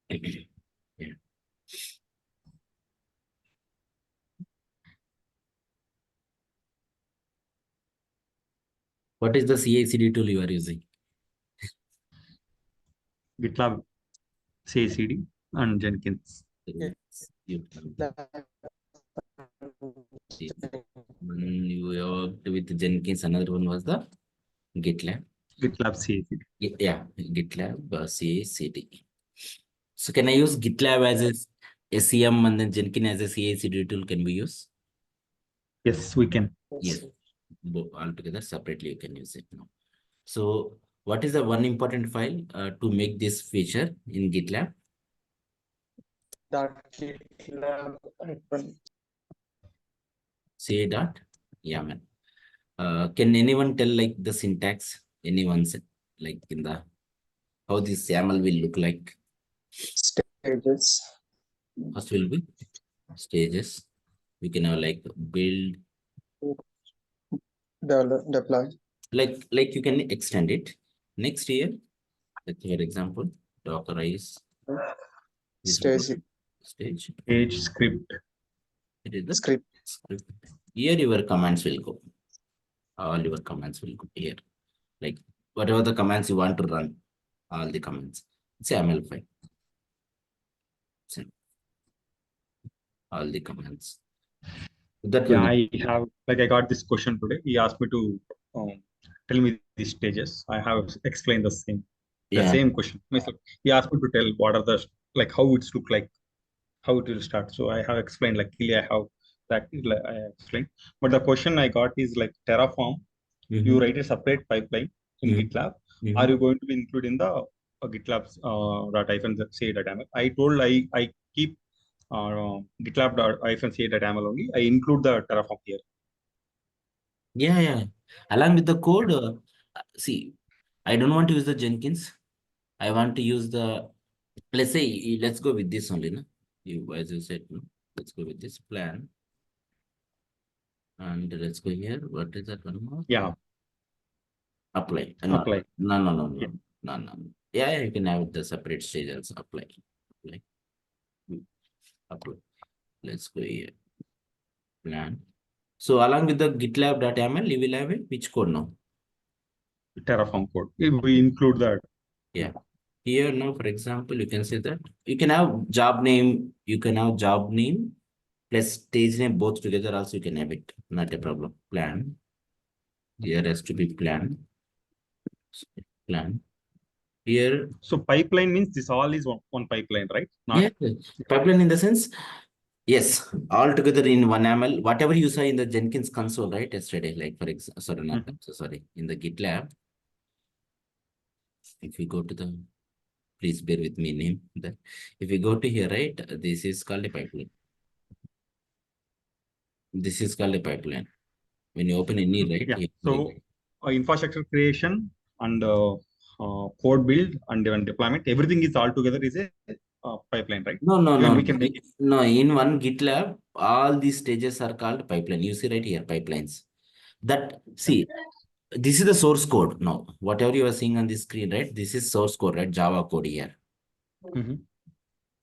Yeah. What is the CI/CD tool you are using? GitLab, CI/CD, and Jenkins. Yes. When you worked with Jenkins, another one was the GitLab. GitLab CI/CD. Yeah, GitLab CI/CD. So can I use GitLab as a SCM and then Jenkins as a CI/CD tool? Can we use? Yes, we can. Yes, both altogether separately you can use it now. So what is the one important file to make this feature in GitLab? GitLab C.YAML. Can anyone tell like the syntax? Anyone's like in the how this YAML will look like? stages. First will be stages. We can have like build, Deploy. like you can extend it. Next here, like for example, Dockerize this Stage stage. Page script. It is the script. script. Here your commands will go. All your commands will go here. Like whatever the commands you want to run, all the commands. It's YAML file. Same. All the commands. That Yeah, one. I got this question today. He asked me to tell me these stages. I have explained the Yeah. same question. He asked me to tell what are the how it's look like, how it will start. So I have explained like clearly. I have that I explained. But the question I got is like Terraform. You write a separate pipeline in GitLab. Are you going to be included in the GitLab's .-c.yaml? I told I keep GitLab.-c.yaml only. I include the Terraform here. Yeah. Along with the code, see, I don't want to use the Jenkins. I want to use the, let's say, let's go with this only, no? As you said, no? Let's go with this plan. And let's go here. What is that one more? Yeah. Apply. Apply. No. Yeah. No. Yeah, you can have the separate stages. Apply. Apply. Let's go here. Plan. So along with the GitLab.yaml, you will have it. Which code now? Terraform code. We include that. Yeah. Here now, for example, you can say that you can have job name, plus stage name both together also you can have it. Not a problem. Plan. Here has to be plan. Plan. Here. So pipeline means this all is one pipeline, right? Yeah. Pipeline in the sense, yes, all together in one YAML. Whatever you saw in the Jenkins console, right? Yesterday, like for example, sorry, in the GitLab. If you go to the, please bear with me name that. If you go to here, right, this is called a pipeline. This is called a pipeline. When you open any, right? Yeah. So infrastructure creation and code build and even deployment, everything is all together is a pipeline, right? No. We can make it. No, in one GitLab, all these stages are called pipeline. You see right here, pipelines. That, see, this is the source code. Now, whatever you are seeing on this screen, right? This is source code, right? Java code here.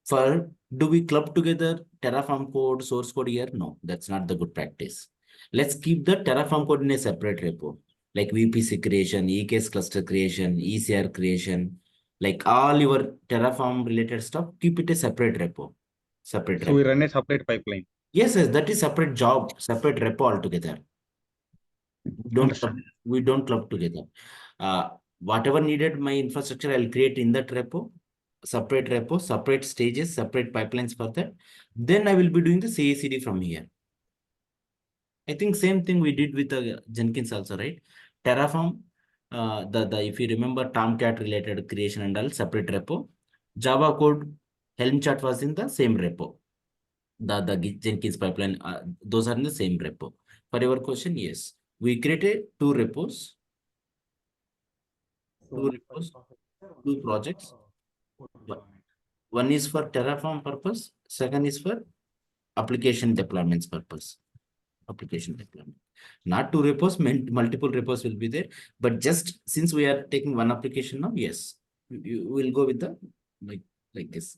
For, do we club together Terraform code, source code here? No, that's not the good practice. Let's keep the Terraform code in a separate repo, like VPC creation, EKS cluster creation, ECR creation, like all your Terraform related stuff, keep it a separate repo. So we run a separate pipeline. Yes, that is separate job, separate repo altogether. We don't club together. Whatever needed my infrastructure, I'll create in that repo, separate stages, separate pipelines for that. Then I will be doing the CI/CD from here. I think same thing we did with the Jenkins also, right? Terraform, if you remember Tomcat related creation and all separate repo. Java code, Helm chart was in the same repo. The Jenkins pipeline, those are in the same repo. For your question, yes, we created two repos, two projects. One is for Terraform purpose, second is for application deployments purpose. Application deployment. Not two repos, multiple repos will be there. But just since we are taking one application now, yes, you will go with the like like this.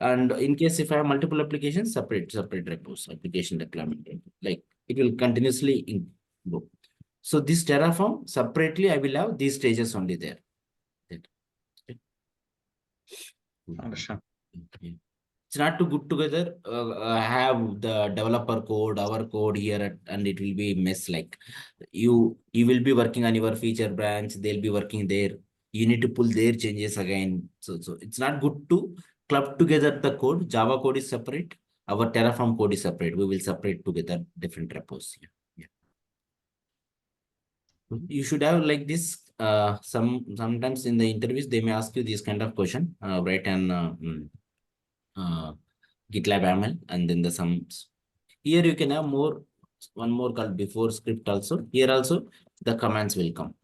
And in case if I have multiple applications, separate repos, application deployment, like it will continuously go. So this Terraform separately, I will have these stages only there. Understand. Okay. It's not too good together. Have the developer code, our code here, and it will be mess. Like you will be working on your feature branch. They'll be working there. You need to pull their changes again. So it's not good to club together the code. Java code is separate. Our Terraform code is separate. We will separate together different repos. Yeah. You should have like this. Sometimes in the interviews they may ask you this kind of question. Write an GitLab YAML and then the sums. Here you can have one more called before script also. Here also the commands will come.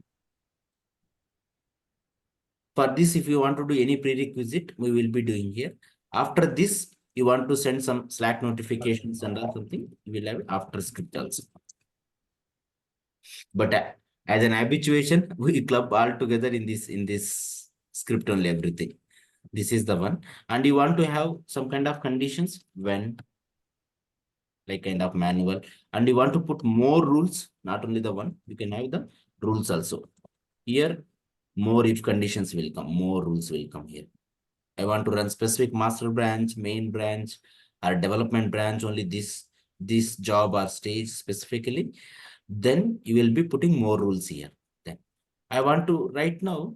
For this, if you want to do any prerequisite, we will be doing here. After this, you want to send some Slack notifications and all something, you will have after script also. But as an habituation, we club all together in this script only everything. This is the one. And you want to have some kind of conditions when like kind of manual, and you want to put more rules, not only the one, you can have the rules also. Here, more if conditions will come, more rules will come here. I want to run specific master branch, main branch, or development branch, only this job or stage specifically. Then you will be putting more rules here. Then I want to right now,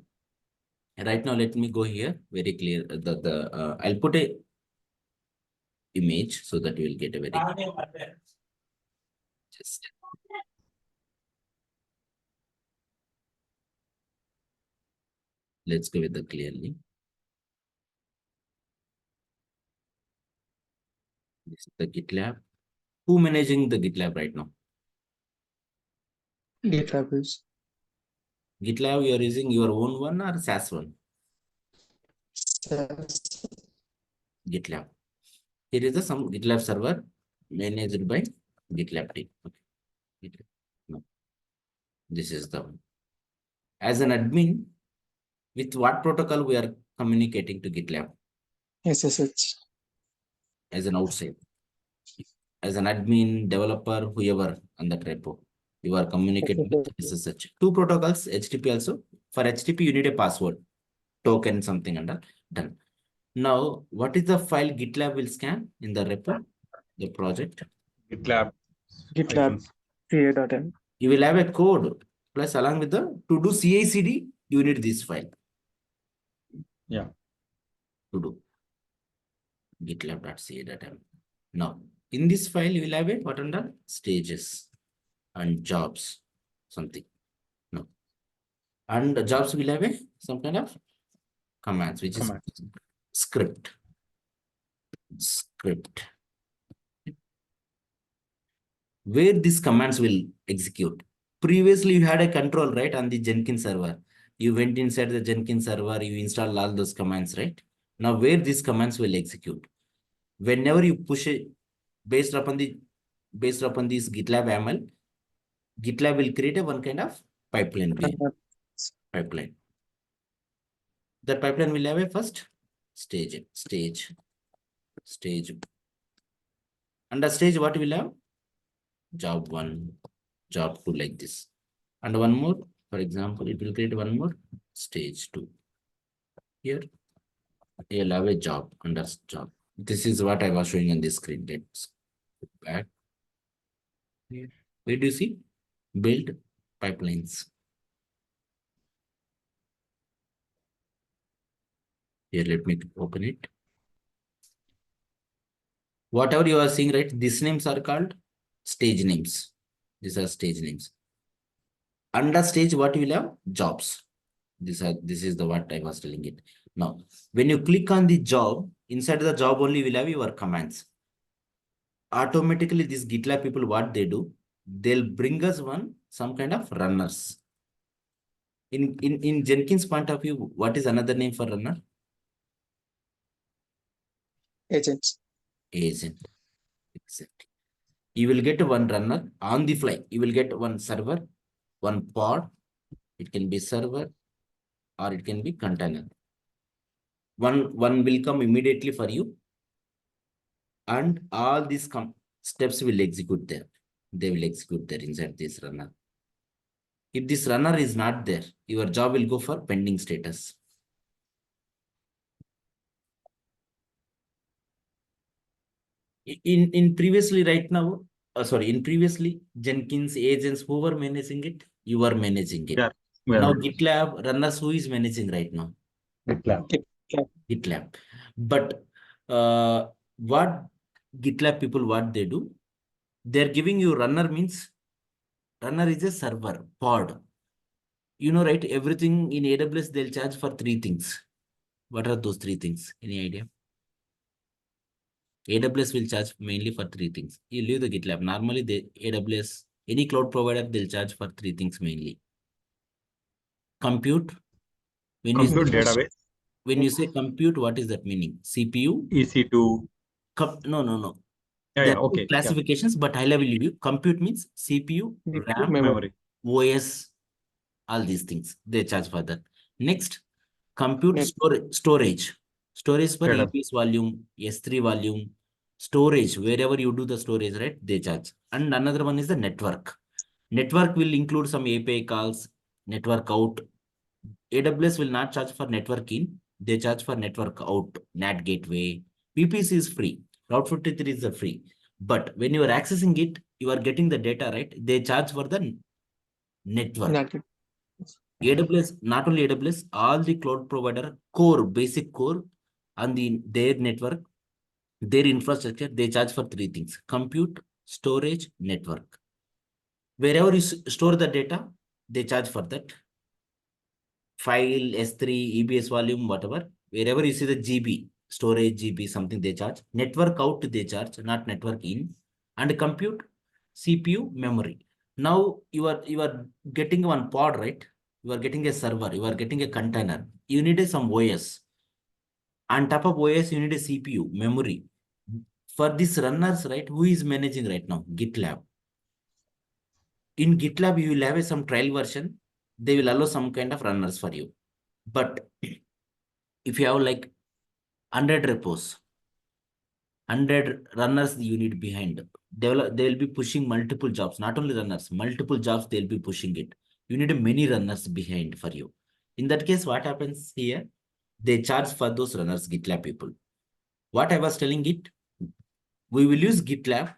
let me go here very clear. I'll put a image so that you will get a very just let's go with the clearly. This is the GitLab. Who managing the GitLab right now? GitLab is GitLab, you are using your own one or SaaS one? SaaS. GitLab. Here is some GitLab server managed by GitLab team. Okay. GitLab. No. This is the one. As an admin, with what protocol we are communicating to GitLab? SSH. As an outside. As an admin, developer, whoever on that repo, you are communicating with SSH. Two protocols, HTTP also. For HTTP, you need a password, token, something and done. Now, what is the file GitLab will scan in the repo, the project? GitLab. GitLab ca.m. You will have a code plus along with the to do CI/CD, you need this file. Yeah. To do gitlab.ca.m. Now, in this file, you will have a what under stages and jobs, something. No. And the jobs will have a some kind of commands, which is script. Where these commands will execute. Previously, you had a control, right, on the Jenkins server. You went inside the Jenkins server, you installed all those commands, right? Now, where these commands will execute. Whenever you push it based upon this GitLab YAML, GitLab will create a one kind of pipeline. Pipeline. That pipeline will have a first stage. Under stage, what will have? Job 1, job 2, like this. And one more, for example, it will create one more stage 2. Here, you'll have a job under job. This is what I was showing on this screen. Let's go back. Here. Where do you see? Build pipelines. Here, let me open it. Whatever you are seeing, right? These names are called stage names. These are stage names. Under stage, what you will have? Jobs. This is the what I was telling it. Now, when you click on the job, inside the job only will have your commands. Automatically, these GitLab people, what they do, they'll bring us some kind of runners. In Jenkins point of view, what is another name for runner? Agents. Agent. Exactly. You will get one runner on the fly. You will get one server, one pod. It can be server or it can be container. one will come immediately for you, and all these steps will execute there. They will execute there inside this runner. If this runner is not there, your job will go for pending status. In previously right now, in previously Jenkins agents, who were managing it, you were managing it. Yeah. We Now are GitLab runners, who is managing right now? GitLab. GitLab. But what GitLab people, what they do, they're giving you runner means runner is a server pod. You know, right? Everything in AWS, they'll charge for 3 things. What are those 3 things? Any idea? AWS will charge mainly for 3 things. You leave the GitLab. Normally, the AWS, any cloud provider, they'll charge for 3 things mainly. Compute. When Compute you say, database, when you say compute, what is that meaning? CPU? EC2. No. Yeah, There yeah, are two okay. Yeah. classifications, but high level view. Compute means CPU, RAM, Memory. OS, all these things. They charge for that. Next, compute Net- storage. Storage for Data. EBS volume, S3 volume, storage, wherever you do the storage, right? They charge. And another one is the network. Network will include some API calls, network out. AWS will not charge for network in, they charge for network out, NAT gateway. VPC is free. Route 53 is free. But when you are accessing it, you are getting the data, right? They charge for the network. AWS, not only AWS, all the cloud provider core, basic core on their network, their infrastructure, they charge for 3 things: compute, storage, network. Wherever you store the data, they charge for that. File, S3, EBS volume, whatever. Wherever you see the GB, storage, GB, something they charge. Network out, they charge, not network in. And compute, CPU, memory. Now you are getting one pod, right? You are getting a server, you are getting a container. You need some OS. On top of OS, you need a CPU, memory. For these runners, right? Who is managing right now? GitLab. In GitLab, you will have some trial version. They will allow some kind of runners for you. But if you have like 100 repos, 100 runners you need behind, they will be pushing multiple jobs, not only runners, multiple jobs they'll be pushing it. You need many runners behind for you. In that case, what happens here? They charge for those runners, GitLab people. What I was telling it, we will use GitLab.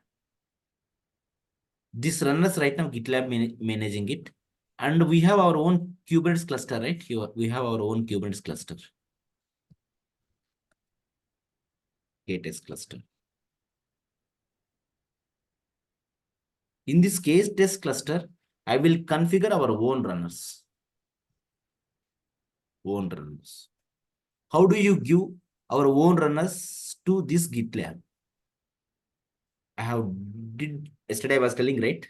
This runners right now, GitLab managing it. And we have our own Kubernetes cluster, right? Here we have our own Kubernetes cluster. K-test cluster. In this case test cluster, I will configure our own runners. Own runners. How do you give our own runners to this GitLab? Yesterday I was telling, right?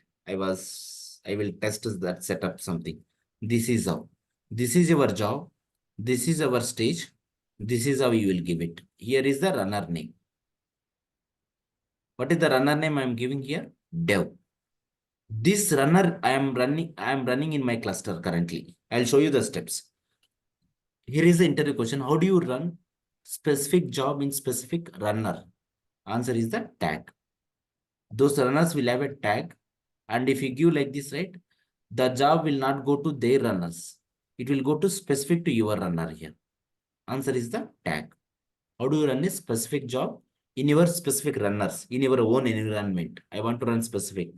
I will test that setup something. This is how. This is your job. This is our stage. This is how you will give it. Here is the runner name. What is the runner name I am giving here? Dev. This runner I am running in my cluster currently. I'll show you the steps. Here is the interview question. How do you run specific job in specific runner? Answer is the tag. Those runners will have a tag. And if you give like this, right, the job will not go to their runners. It will go to specific to your runner here. Answer is the tag. How do you run a specific job in your specific runners, in your own environment? I want to run specific.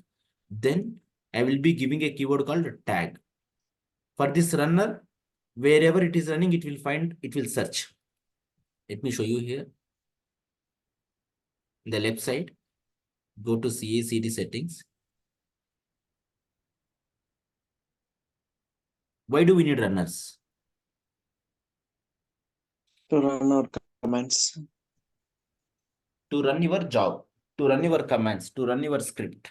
Then I will be giving a keyword called tag. For this runner, wherever it is running, it will search. Let me show you here. In the left side, go to CI/CD settings. Why do we need runners? To run our commands. To run your job, to run your commands, to run your script.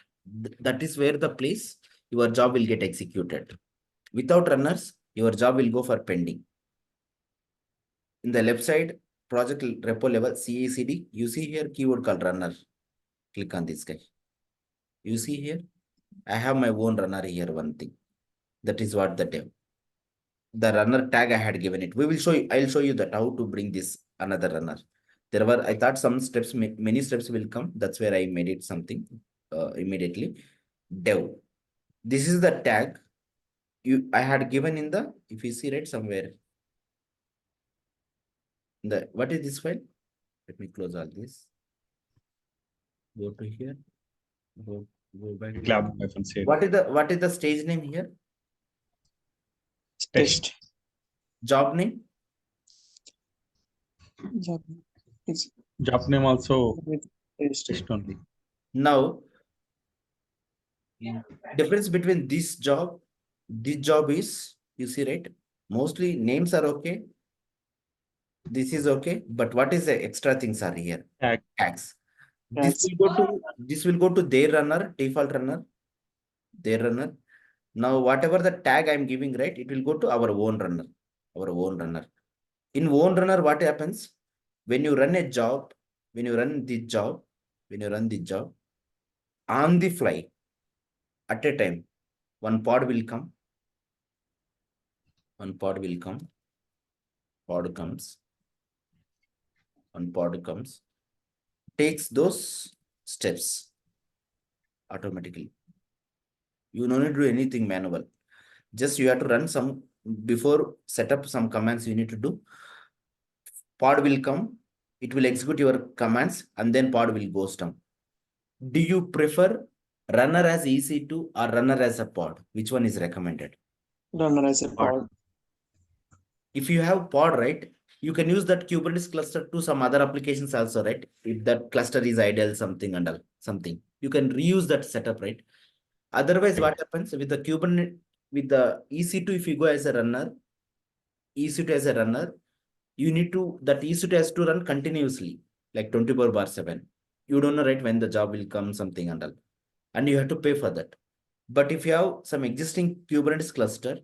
That is where the place your job will get executed. Without runners, your job will go for pending. In the left side, project repo level, CI/CD, you see here keyword called runner. Click on this guy. You see here, I have my own runner here, one thing. That is what the runner tag I had given it. I'll show you that how to bring this another runner. I thought some steps, many steps will come. That's where I made it something immediately. Dev. This is the tag I had given in the, if you see right somewhere. What is this file? Let me close all this. Go to here. Go back. GitLab-C. What is the stage name here? Test. Job name? Job. It's Job name also with test. test only. Now, difference between this job is, you see, right? Mostly names are okay. This is okay, but what is the extra things are here? Tag. Tags. Tags. This will go to their runner, default runner, their runner. Now, whatever the tag I'm giving, right, it will go to our own runner, In own runner, what happens? When you run a job, when you run the job, on the fly, at a time, one pod will come. Pod comes. One pod comes. Takes those steps automatically. You don't need to do anything manual. Just you have to run some, before set up some commands you need to do. Pod will come. It will execute your commands and then pod will go down. Do you prefer runner as EC2 or runner as a pod? Which one is recommended? Runner as a pod. If you have pod, right, you can use that Kubernetes cluster to some other applications also, right? If that cluster is idle, something and all, something. You can reuse that setup, right? Otherwise, what happens with the Kubernetes, with the EC2, if you go as a runner, EC2 as a runner, you need to, that EC2 has to run continuously, like 24/7. You don't know, right, when the job will come, something and all. And you have to pay for that. But if you have some existing Kubernetes cluster,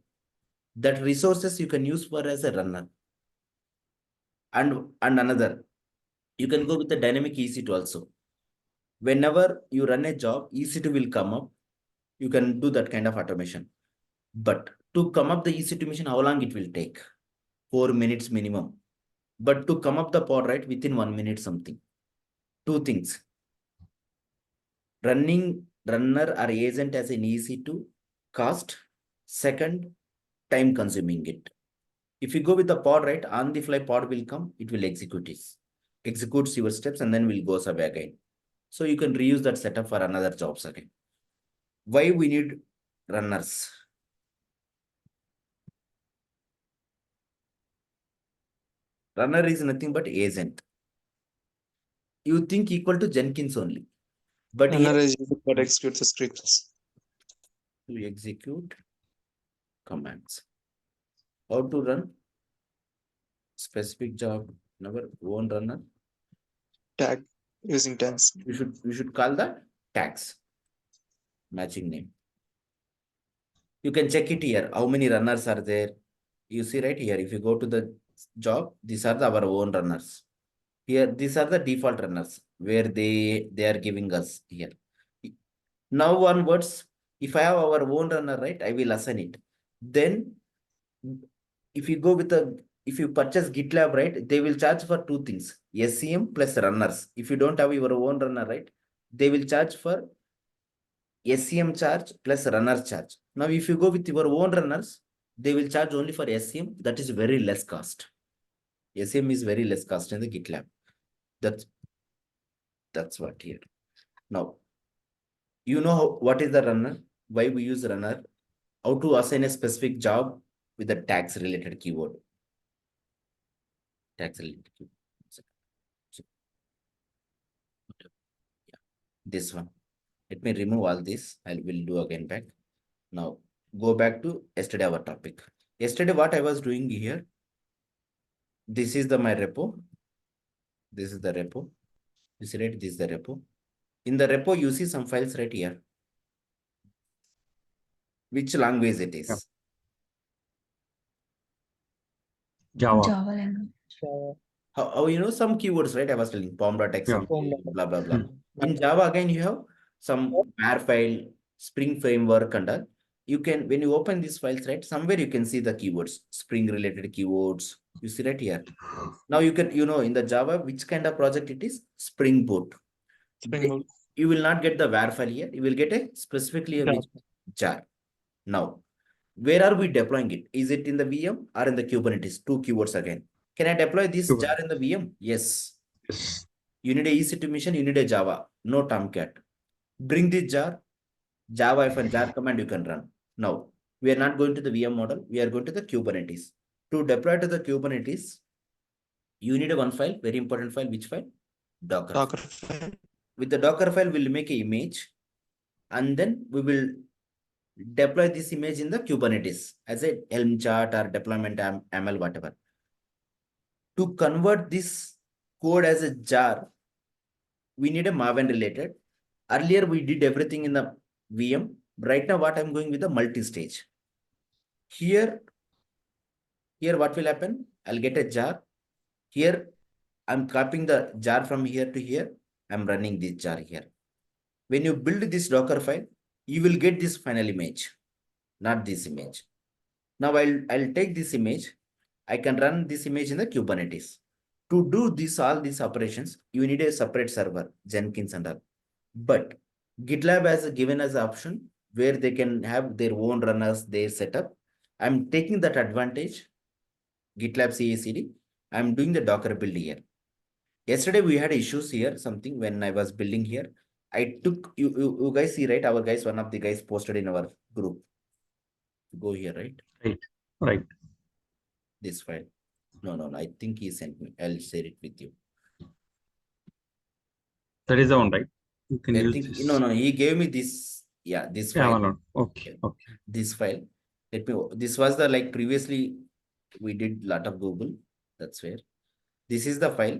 that resources you can use for as a runner. And another, you can go with the dynamic EC2 also. Whenever you run a job, EC2 will come up. You can do that kind of automation. But to come up the EC2 machine, how long it will take? 4 minutes minimum. But to come up the pod, right, within 1 minute something. Two things. Running runner or agent as an EC2 cost. Second, time consuming it. If you go with the pod, right, on the fly pod will come, it will executes your steps and then will go away again. So you can reuse that setup for another jobs again. Why we need runners? Runner is nothing but agent. You think equal to Jenkins only. But Runner is used for execute the scripts. To execute commands. How to run? Specific job, our own runner. Tag using tags. We should call that tags. Matching name. You can check it here. How many runners are there? You see right here. If you go to the job, these are our own runners. Here, these are the default runners where they are giving us here. Now onwards, if I have our own runner, right, I will assign it. Then if you go with if you purchase GitLab, right, they will charge for two things, SCM plus runners. If you don't have your own runner, right, they will charge for SCM charge plus runner charge. Now, if you go with your own runners, they will charge only for SCM. That is very less cost. SCM is very less cost in the GitLab. That's what here. Now, you know what is the runner, why we use runner, how to assign a specific job with the tags related keyword. Tags related keyword. Yeah, this one. Let me remove all this. I will do again back. Now, go back to yesterday our topic. Yesterday, what I was doing here, this is my repo. This is the repo. You see, right? This is the repo. In the repo, you see some files right here. Which language it is? Yeah. Java. Java language. How you know some keywords, right? I was telling pom.xml, blah, blah, blah. Hmm. In Java, again, you have some var file, Spring framework and all. you can, when you open these files, right, somewhere you can see the keywords, Spring related keywords. You see right here. Now you can, in the Java, which kind of project it is? Spring Boot. Spring Boot. You will not get the WAR file here. You will get a specifically a Yeah. which jar. Now, where are we deploying it? Is it in the VM or in the Kubernetes? Two keywords again. Can I deploy this Kubernetes. jar in the VM? Yes. Yes. You need a EC2 mission, you need a Java, no Tomcat. Bring this jar, Java-jar command you can run. Now, we are not going to the VM model, we are going to the Kubernetes. To deploy to the Kubernetes, you need a one file, very important file. Which file? Docker. Docker file. With the Docker file, we'll make an image and then we will deploy this image in the Kubernetes as a Helm chart or deployment ML, whatever. To convert this code as a jar, we need a Maven related. Earlier, we did everything in the VM. Right now, what I'm going with the multi-stage. Here, what will happen? I'll get a jar. Here, I'm copying the jar from here to here. I'm running this jar here. When you build this Docker file, you will get this final image, not this image. Now I'll take this image. I can run this image in the Kubernetes. To do all these operations, you need a separate server, Jenkins and all. But GitLab has given us an option where they can have their own runners, their setup. I'm taking that advantage. GitLab CI/CD. I'm doing the Docker build here. Yesterday we had issues here, something when I was building here. I took, you guys see, right? Our guys, one of the guys posted in our group. Go here, right? Right. This file. No. I think he sent me. I'll share it with you. That is the one, right? You can I use think, this. no, he gave me this. Yeah, this Yeah, file. one. Okay. This file. This was the, like, previously we did a lot of Google. That's where. This is the file.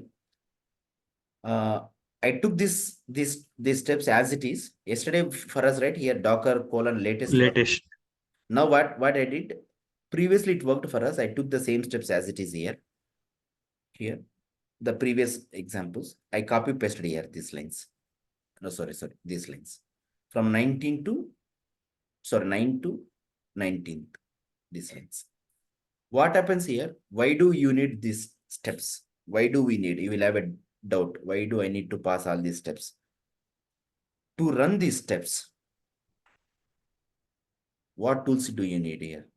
I took these steps as it is. Yesterday for us, right here, Docker : latest. Latest. Now what I did, previously it worked for us. I took the same steps as it is here. Here, the previous examples, I copy pasted here these lines. No, sorry, these lines. From 9 to 19th, these lines. What happens here? Why do you need these steps? Why do we need? You will have a doubt. Why do I need to pass all these steps? To run these steps, what tools do you need here?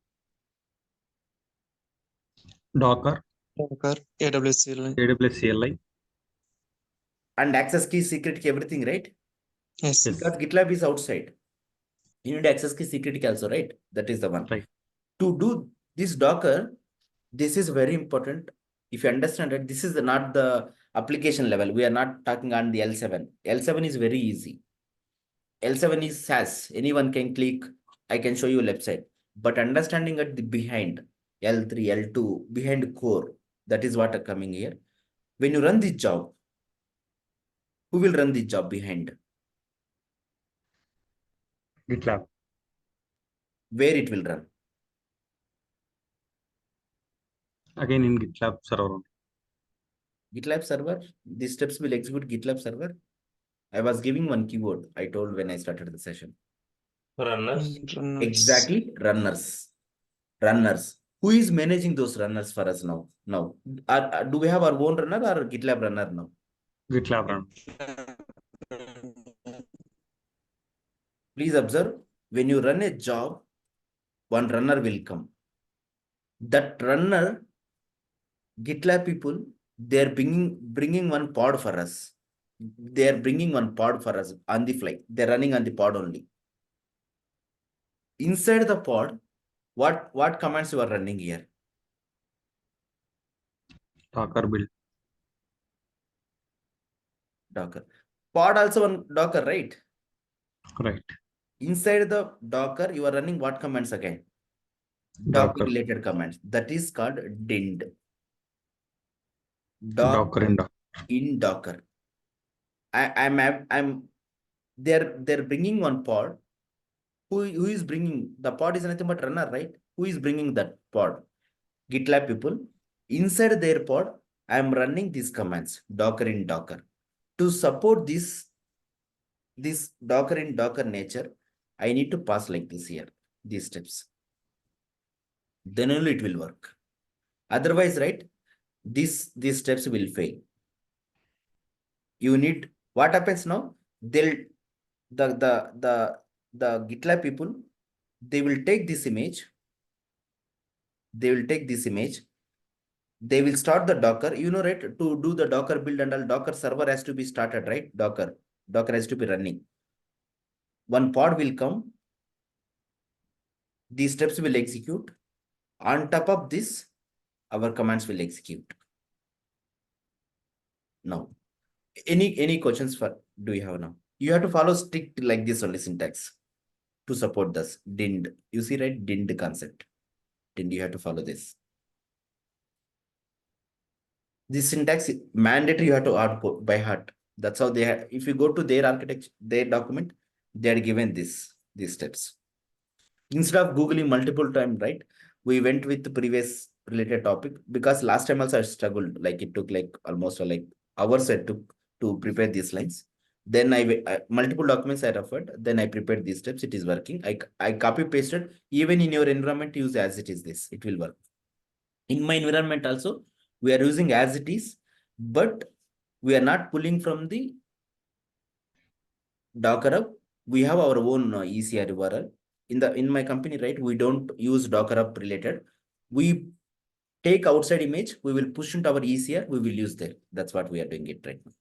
Docker, AWS CLI. AWS CLI. And access key, secret key, everything, right? Yes. Yes. Because GitLab is outside. You need access key, secret key also, right? That is the one. Right. To do this Docker, this is very important. If you understand it, this is not the application level. We are not talking on the L7. L7 is very easy. L7 is SaaS. Anyone can click. I can show you left side. But understanding at the behind, L3, L2, behind core, that is what are coming here. When you run this job, who will run this job behind? GitLab. Where it will run? Again in GitLab server. GitLab server. These steps will execute GitLab server. I was giving one keyword. I told when I started the session. Runners. Runners. Exactly, runners. Who is managing those runners for us now? Do we have our own runner or GitLab runner now? GitLab run. Please observe, when you run a job, one runner will come. That runner, GitLab people, they're bringing one pod for us. They're bringing one pod for us on the fly. They're running on the pod only. Inside the pod, what commands you are running here? Docker build. Docker. Pod also one Docker, right? Right. Inside the Docker, you are running what commands again? Docker. Related commands. That is called dind. Docker in Docker. In Docker. They're bringing one pod. Who is bringing? The pod is nothing but runner, right? Who is bringing that pod? GitLab people. Inside their pod, I am running these commands. Docker in Docker. To support this Docker in Docker nature, I need to pass like this here. these steps. Then only it will work. Otherwise, right, these steps will fail. You need, what happens now? They'll, the GitLab people, they will take this image. They will take this image. They will start the Docker, right? To do the Docker build and all, Docker server has to be started, right? Docker has to be running. One pod will come. These steps will execute. On top of this, our commands will execute. Now, any questions do you have now? You have to follow strict like this only syntax to support this didn't. You see, right? Didn't concept. Didn't, you have to follow this. This syntax mandatory, you have to output by heart. That's how they have. If you go to their architecture, their document, they are given these steps. Instead of Googling multiple times, right? We went with the previous related topic, because last time also I struggled. Like it took like almost like hours I took to prepare these lines. Then I multiple documents I referred. Then I prepared these steps. It is working. I copy pasted. Even in your environment, use as it is. This it will work. In my environment also, we are using as it is, but we are not pulling from the Docker up. We have our own ECR URL. In my company, right? We don't use Docker up related. We take outside image, we will push into our ECR, we will use there. That's what we are doing it right now.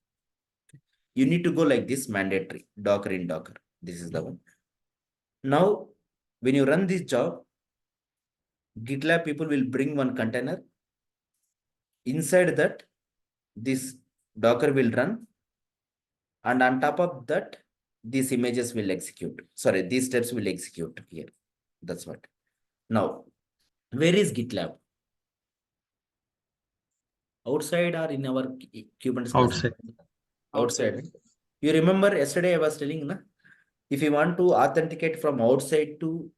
You need to go like this, mandatory, Docker in Docker. This is the one. Now, when you run this job, GitLab people will bring one container. Inside that, this Docker will run. And on top of that, these images will execute. Sorry, these steps will execute here. That's what. Now, where is GitLab? Outside or in our Kubernetes cluster? Outside. Outside. You remember yesterday I was telling, na? If you want to authenticate from outside to,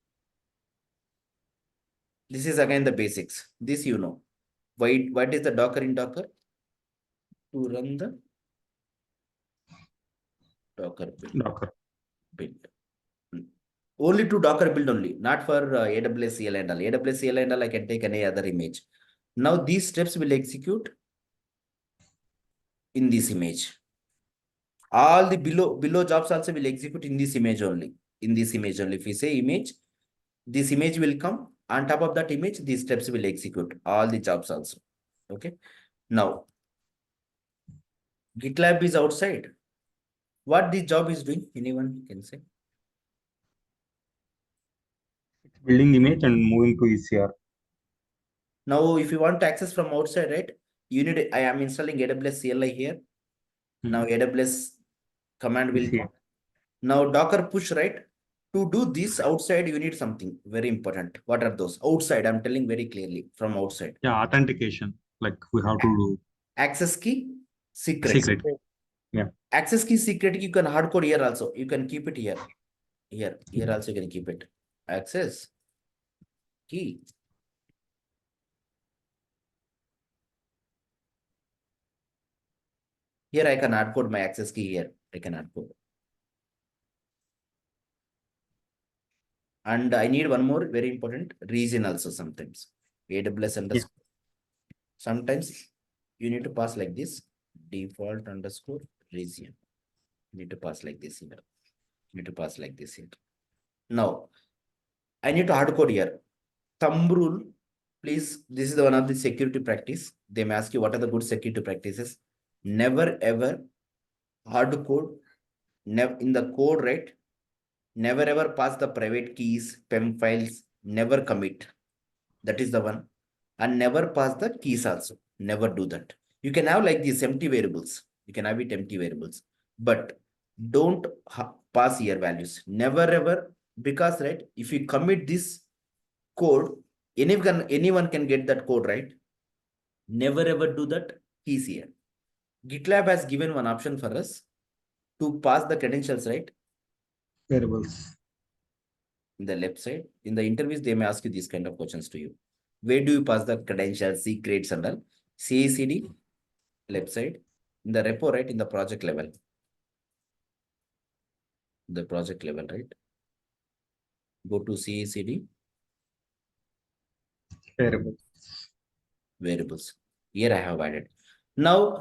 this is again the basics. This you know. What is the Docker in Docker? To run the Docker build. Only to Docker build only, not for AWS CLI and all. AWS CLI and all, I can take any other image. Now these steps will execute in this image. All the below jobs also will execute in this image only. In this image only. If we say image, this image will come. On top of that image, these steps will execute. All the jobs also. Okay. Now, GitLab is outside. What this job is doing? Anyone can say? Building image and moving to ECR. Now, if you want to access from outside, right? You need, I am installing AWS CLI here. Now AWS command will come. Now Docker push, right? To do this outside, you need something very important. What are those? Outside, I'm telling very clearly from outside. Yeah, authentication. Like we have to do Access key, secret. secret. Yeah. Access key, secret, you can hardcode here also. You can keep it here. Here also you can keep it. Access key. Here I can hard code my access key here. I can hard code. And I need one more very important region also sometimes. AWS underscore. Sometimes you need to pass like this, default underscore region. You need to pass like this here. You need to pass like this here. Now, I need to hard code here. Thumb rule, please. This is one of the security practice. They may ask you what are the good security practices. Never ever hard code. Never in the code, right? Never ever pass the private keys, PEM files. Never commit. That is the one. And never pass the keys also. Never do that. You can have like these empty variables. You can have it empty variables, but don't pass here values. Never ever, because right, if you commit this code, anyone can get that code, right? Never ever do that keys here. GitLab has given one option for us to pass the credentials, right? Variables. In the left side, in the interviews, they may ask you these kind of questions to you. Where do you pass the credentials, secrets and all? CI/CD, left side. In the repo, right? In the project level. The project level, right? Go to CACD Variable. variables. Here I have added. Now,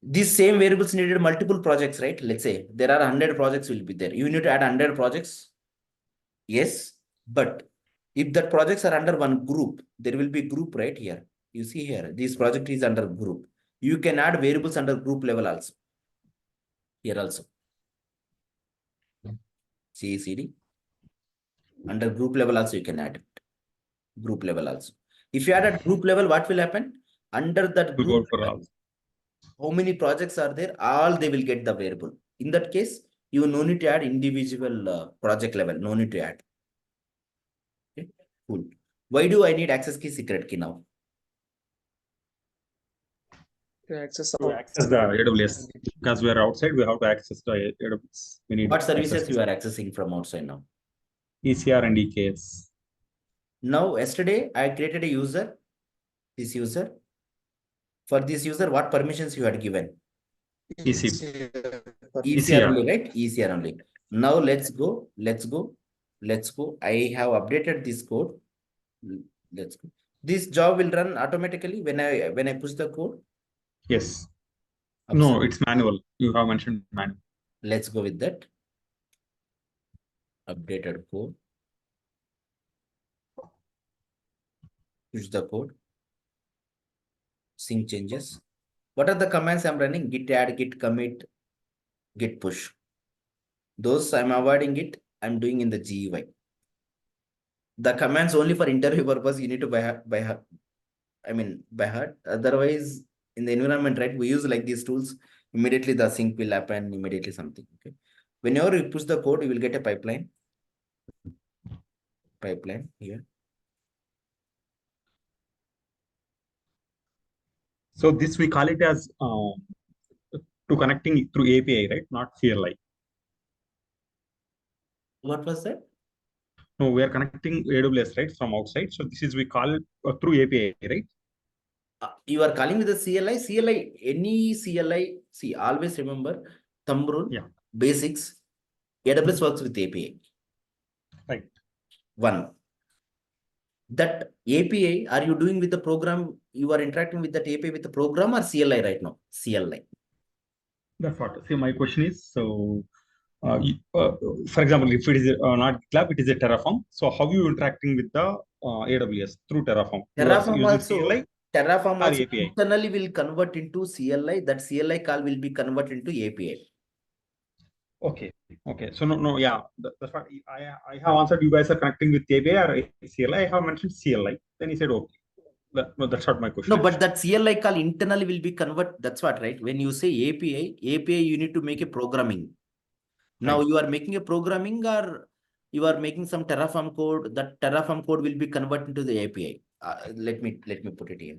these same variables needed multiple projects, right? Let's say there are 100 projects will be there. You need to add 100 projects. Yes, but if that projects are under one group, there will be group right here. You see here, this project is under group. You can add variables under group level also. Here also. CACD. Under group level also you can add it. Group level also. If you add at group level, what will happen? Under that We go group for level, all. how many projects are there? All they will get the variable. In that case, you no need to add individual project level. No need to add. Okay, cool. Why do I need access key, secret key now? To access To access the AWS, because we are outside, we have to access the AWS. We need What access services you are accessing from outside now? ECR and EKS. Now, yesterday I created a user. This user. For this user, what permissions you had given? EC. ECR only, right? ECR only. Now let's go. I have updated this code. Let's go. This job will run automatically when I push the code. Yes. Observe. No, it's manual. You have mentioned manual. Let's go with that. Updated code. Push the code. Sync changes. What are the commands I'm running? Git add, git commit, git push. Those I'm avoiding it. I'm doing in the GUI. The commands only for interview purpose. You need to by heart. Otherwise, in the environment, right? We use like these tools. Immediately the sync will happen. Immediately something. Okay. Whenever you push the code, you will get a pipeline. Pipeline here. So this we call it as to connecting through API, right? Not CLI. What was that? No, we are connecting AWS, right, from outside. So this is we call it through API, right? You are calling with the CLI, any CLI. See, always remember thumb rule, basics. AWS works with API. Right. One. That API, are you doing with the program? You are interacting with that API with the program or CLI right now? CLI. That's what. See, my question is, so for example, if it is not GitLab, it is a Terraform. So how you interacting with the AWS through Terraform? Terraform also, CLI Terraform also API? internally will convert into CLI. That CLI call will be converted into API. Okay. So no, yeah, that's what I have answered. You guys are connecting with API or CLI. I have mentioned CLI. Then he said, okay. No, that's not my question. No, but that CLI call internally will be convert. That's what, right? When you say API, you need to make a programming. Now you are making a programming or you are making some Terraform code. That Terraform code will be converted into the API. Let me put it here.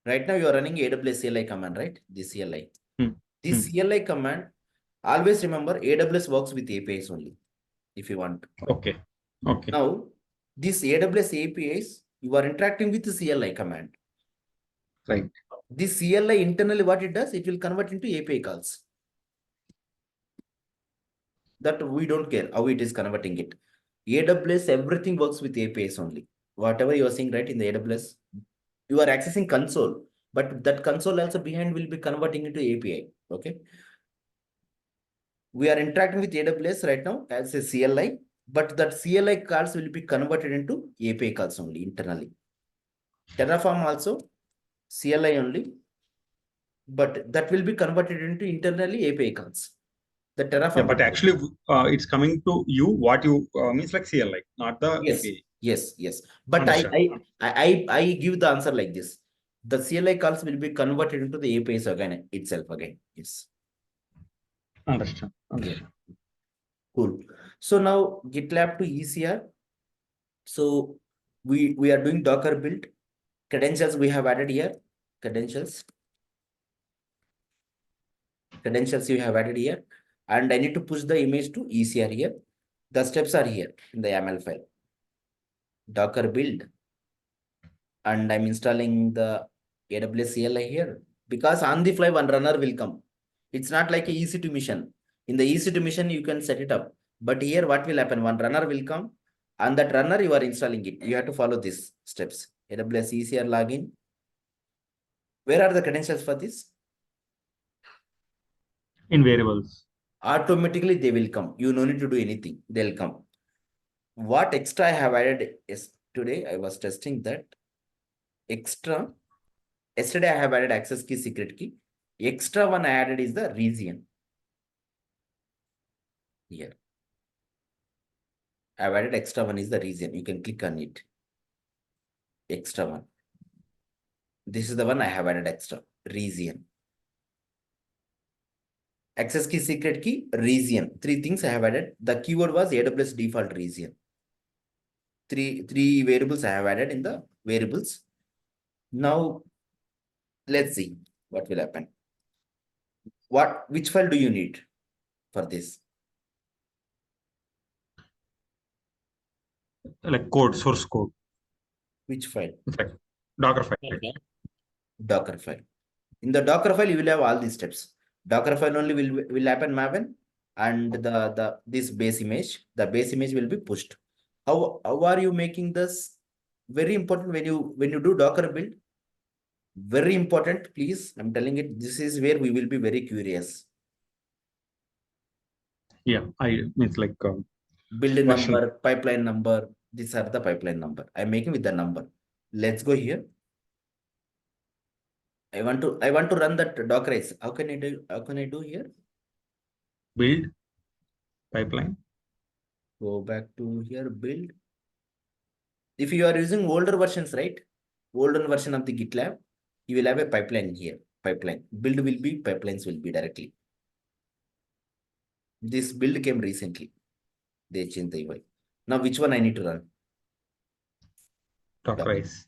Right now you are running AWS CLI command, right? This CLI. This CLI command, always remember AWS works with APIs only. If you want. Okay. Now, this AWS APIs, you are interacting with the CLI command. Right. This CLI internally, what it does, it will convert into API calls. That we don't care how it is converting it. AWS, everything works with APIs only. Whatever you are seeing, right, in the AWS, you are accessing console, but that console also behind will be converting into API. Okay. We are interacting with AWS right now as a CLI, but that CLI calls will be converted into API calls only internally. Terraform also CLI only, but that will be converted into internally API calls. The Terraform. Yeah, but actually, it's coming to you. What you means like CLI, not the API. Yes. But I give the answer like this. The CLI calls will be converted into the APIs again itself again. Yes. Understand. Yeah. Cool. So now GitLab to ECR. So we are doing Docker build. Credentials we have added here. Credentials you have added here. And I need to push the image to ECR here. The steps are here in the YAML file. Docker build. And I'm installing the AWS CLI here. Because on the fly, one runner will come. It's not like a EC2 mission. In the EC2 mission, you can set it up. But here what will happen? One runner will come, and that runner you are installing it. You have to follow these steps. AWS ECR login. Where are the credentials for this? In variables. Automatically they will come. You no need to do anything. They'll come. What extra I have added is today I was testing that extra. Yesterday I have added access key, secret key. Extra one I added is the region. Here. I've added extra one is the region. You can click on it. Extra one. This is the one I have added extra. Region. Access key, secret key, region. Three things I have added. The keyword was AWS default region. Three variables I have added in the variables. Now, let's see what will happen. Which file do you need for this? Like code, source code. Which file? It's like Docker file. Okay. Docker file. In the Docker file, you will have all these steps. Docker file only will happen Maven, and this base image, the base image will be pushed. How are you making this? Very important when you do Docker build. Very important, please. I'm telling it. This is where we will be very curious. Yeah, I means like Build version. number, pipeline number. These are the pipeline number. I'm making with the number. Let's go here. I want to run that Dockerize. How can I do here? Build pipeline. Go back to here, build. If you are using older versions, right? Older version of the GitLab, you will have a pipeline here. Pipeline. Build will be, pipelines will be directly. This build came recently. They changed the UI. Now, which one I need to run? Dockerize.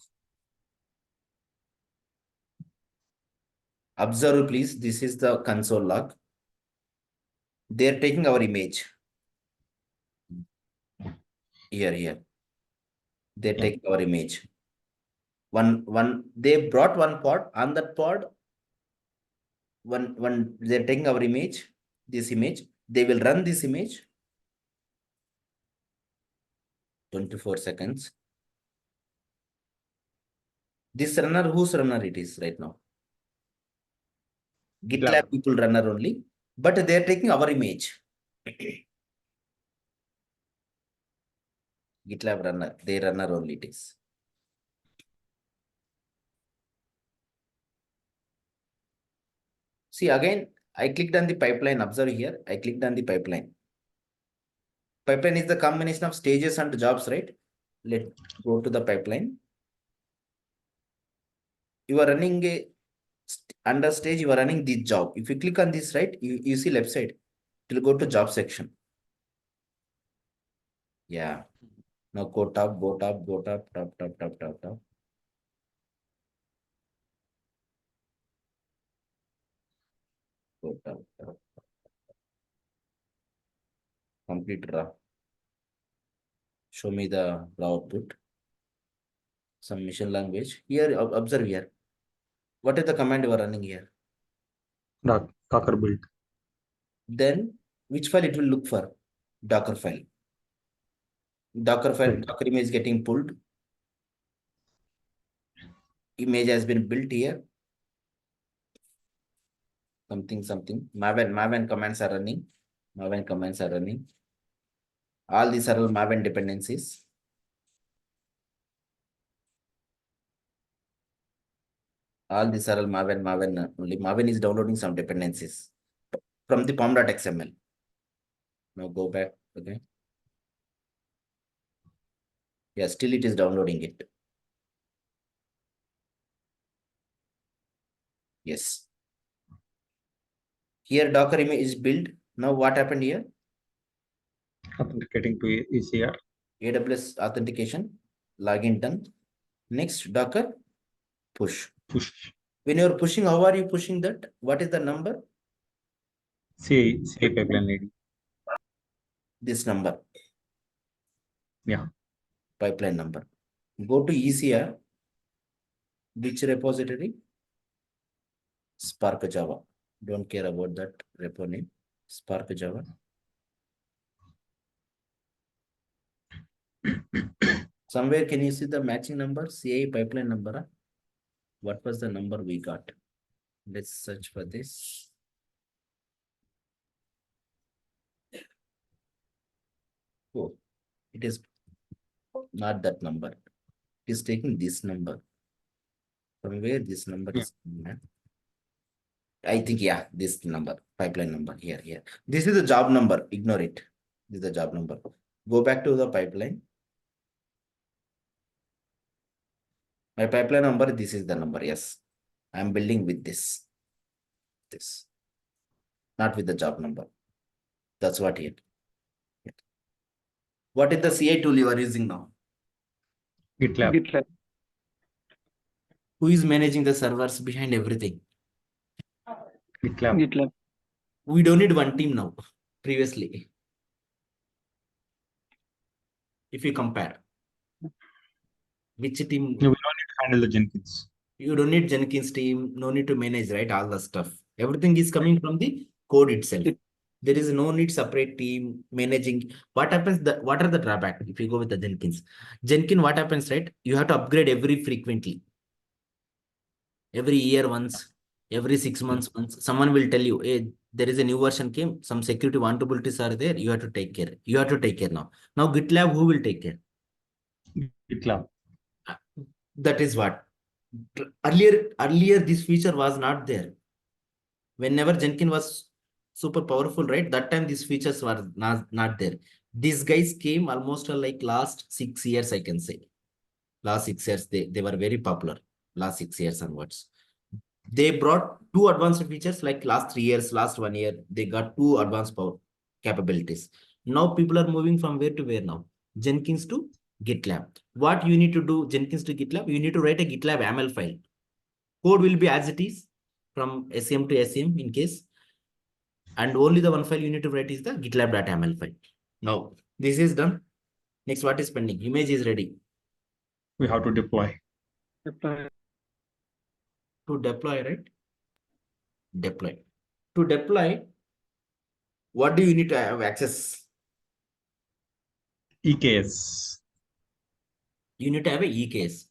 Observe, please. This is the console log. They're taking our image. Here. They're taking our image. They brought one pod. On that pod, they're taking our image, this image. They will run this image. 24 seconds. This runner, whose runner it is right now? GitLab people runner only, but they're taking our image. GitLab runner, they runner only it is. See again, I clicked on the pipeline. Observe here, I clicked on the pipeline. Pipeline is the combination of stages and jobs, right? Let's go to the pipeline. You are running a under stage, you are running this job. If you click on this, right, you see left side, it will go to job section. Yeah. Now go top. Go top. Complete raw. Show me the raw output. Some machine language. Here, observe here. What is the command you are running here? Docker build. Then which file it will look for? Docker file. Docker file, Docker image getting pulled. Image has been built here. Something. Maven commands are running. All these are all Maven dependencies. All these are all Maven only. Maven is downloading some dependencies from the pom.xml. Now go back again. Yeah, still it is downloading it. Yes. Here Docker image is built. Now what happened here? Authenticating to ECR. AWS authentication, login done. Next, Docker push. When you're pushing, how are you pushing that? What is the number? CI pipeline ID. This number. Yeah. Pipeline number. Go to ECR. Which repository? Spark Java. Don't care about that repo name. Spark Java. Somewhere can you see the matching number, CI pipeline number? Huh? What was the number we got? Let's search for this. Oh, it is not that number. It is taking this number. From where this number Yeah. is coming, huh? I think, yeah, this number, pipeline number here. This is the job number. Ignore it. This is the job number. Go back to the pipeline. My pipeline number, this is the number. Yes, I'm building with this. This, not with the job number. That's what it. What is the CI tool you are using now? GitLab. GitLab. Who is managing the servers behind everything? GitLab. GitLab. We don't need one team now. Previously, if you compare, which team? No, we don't need to handle the Jenkins. You don't need Jenkins team, no need to manage, right? All the stuff. Everything is coming from the code itself. There is no need separate team managing. What happens? What are the drawback if you go with the Jenkins? Jenkins, what happens, right? You have to upgrade every frequently. Every year once, every 6 months once. Someone will tell you, hey, there is a new version came, some security vulnerabilities are there. You have to take care. You have to take care now. Now GitLab, who will take care? GitLab. That is what. Earlier this feature was not there. Whenever Jenkins was super powerful, right? That time these features were not there. These guys came almost like last 6 years, I can say. Last 6 years, they were very popular. Last 6 years onwards. They brought 2 advanced features like last 3 years, last 1 year. They got 2 advanced power capabilities. Now people are moving from where to where now? Jenkins to GitLab. What you need to do, Jenkins to GitLab, you need to write a GitLab YAML file. Code will be as it is from SCM to SCM in case. And only the one file you need to write is the GitLab.yaml file. Now, this is done. Next, what is pending? Image is ready. We have to deploy. Deploy. To deploy, right? Deploy. To deploy, what do you need to have access? EKS. You need to have a EKS.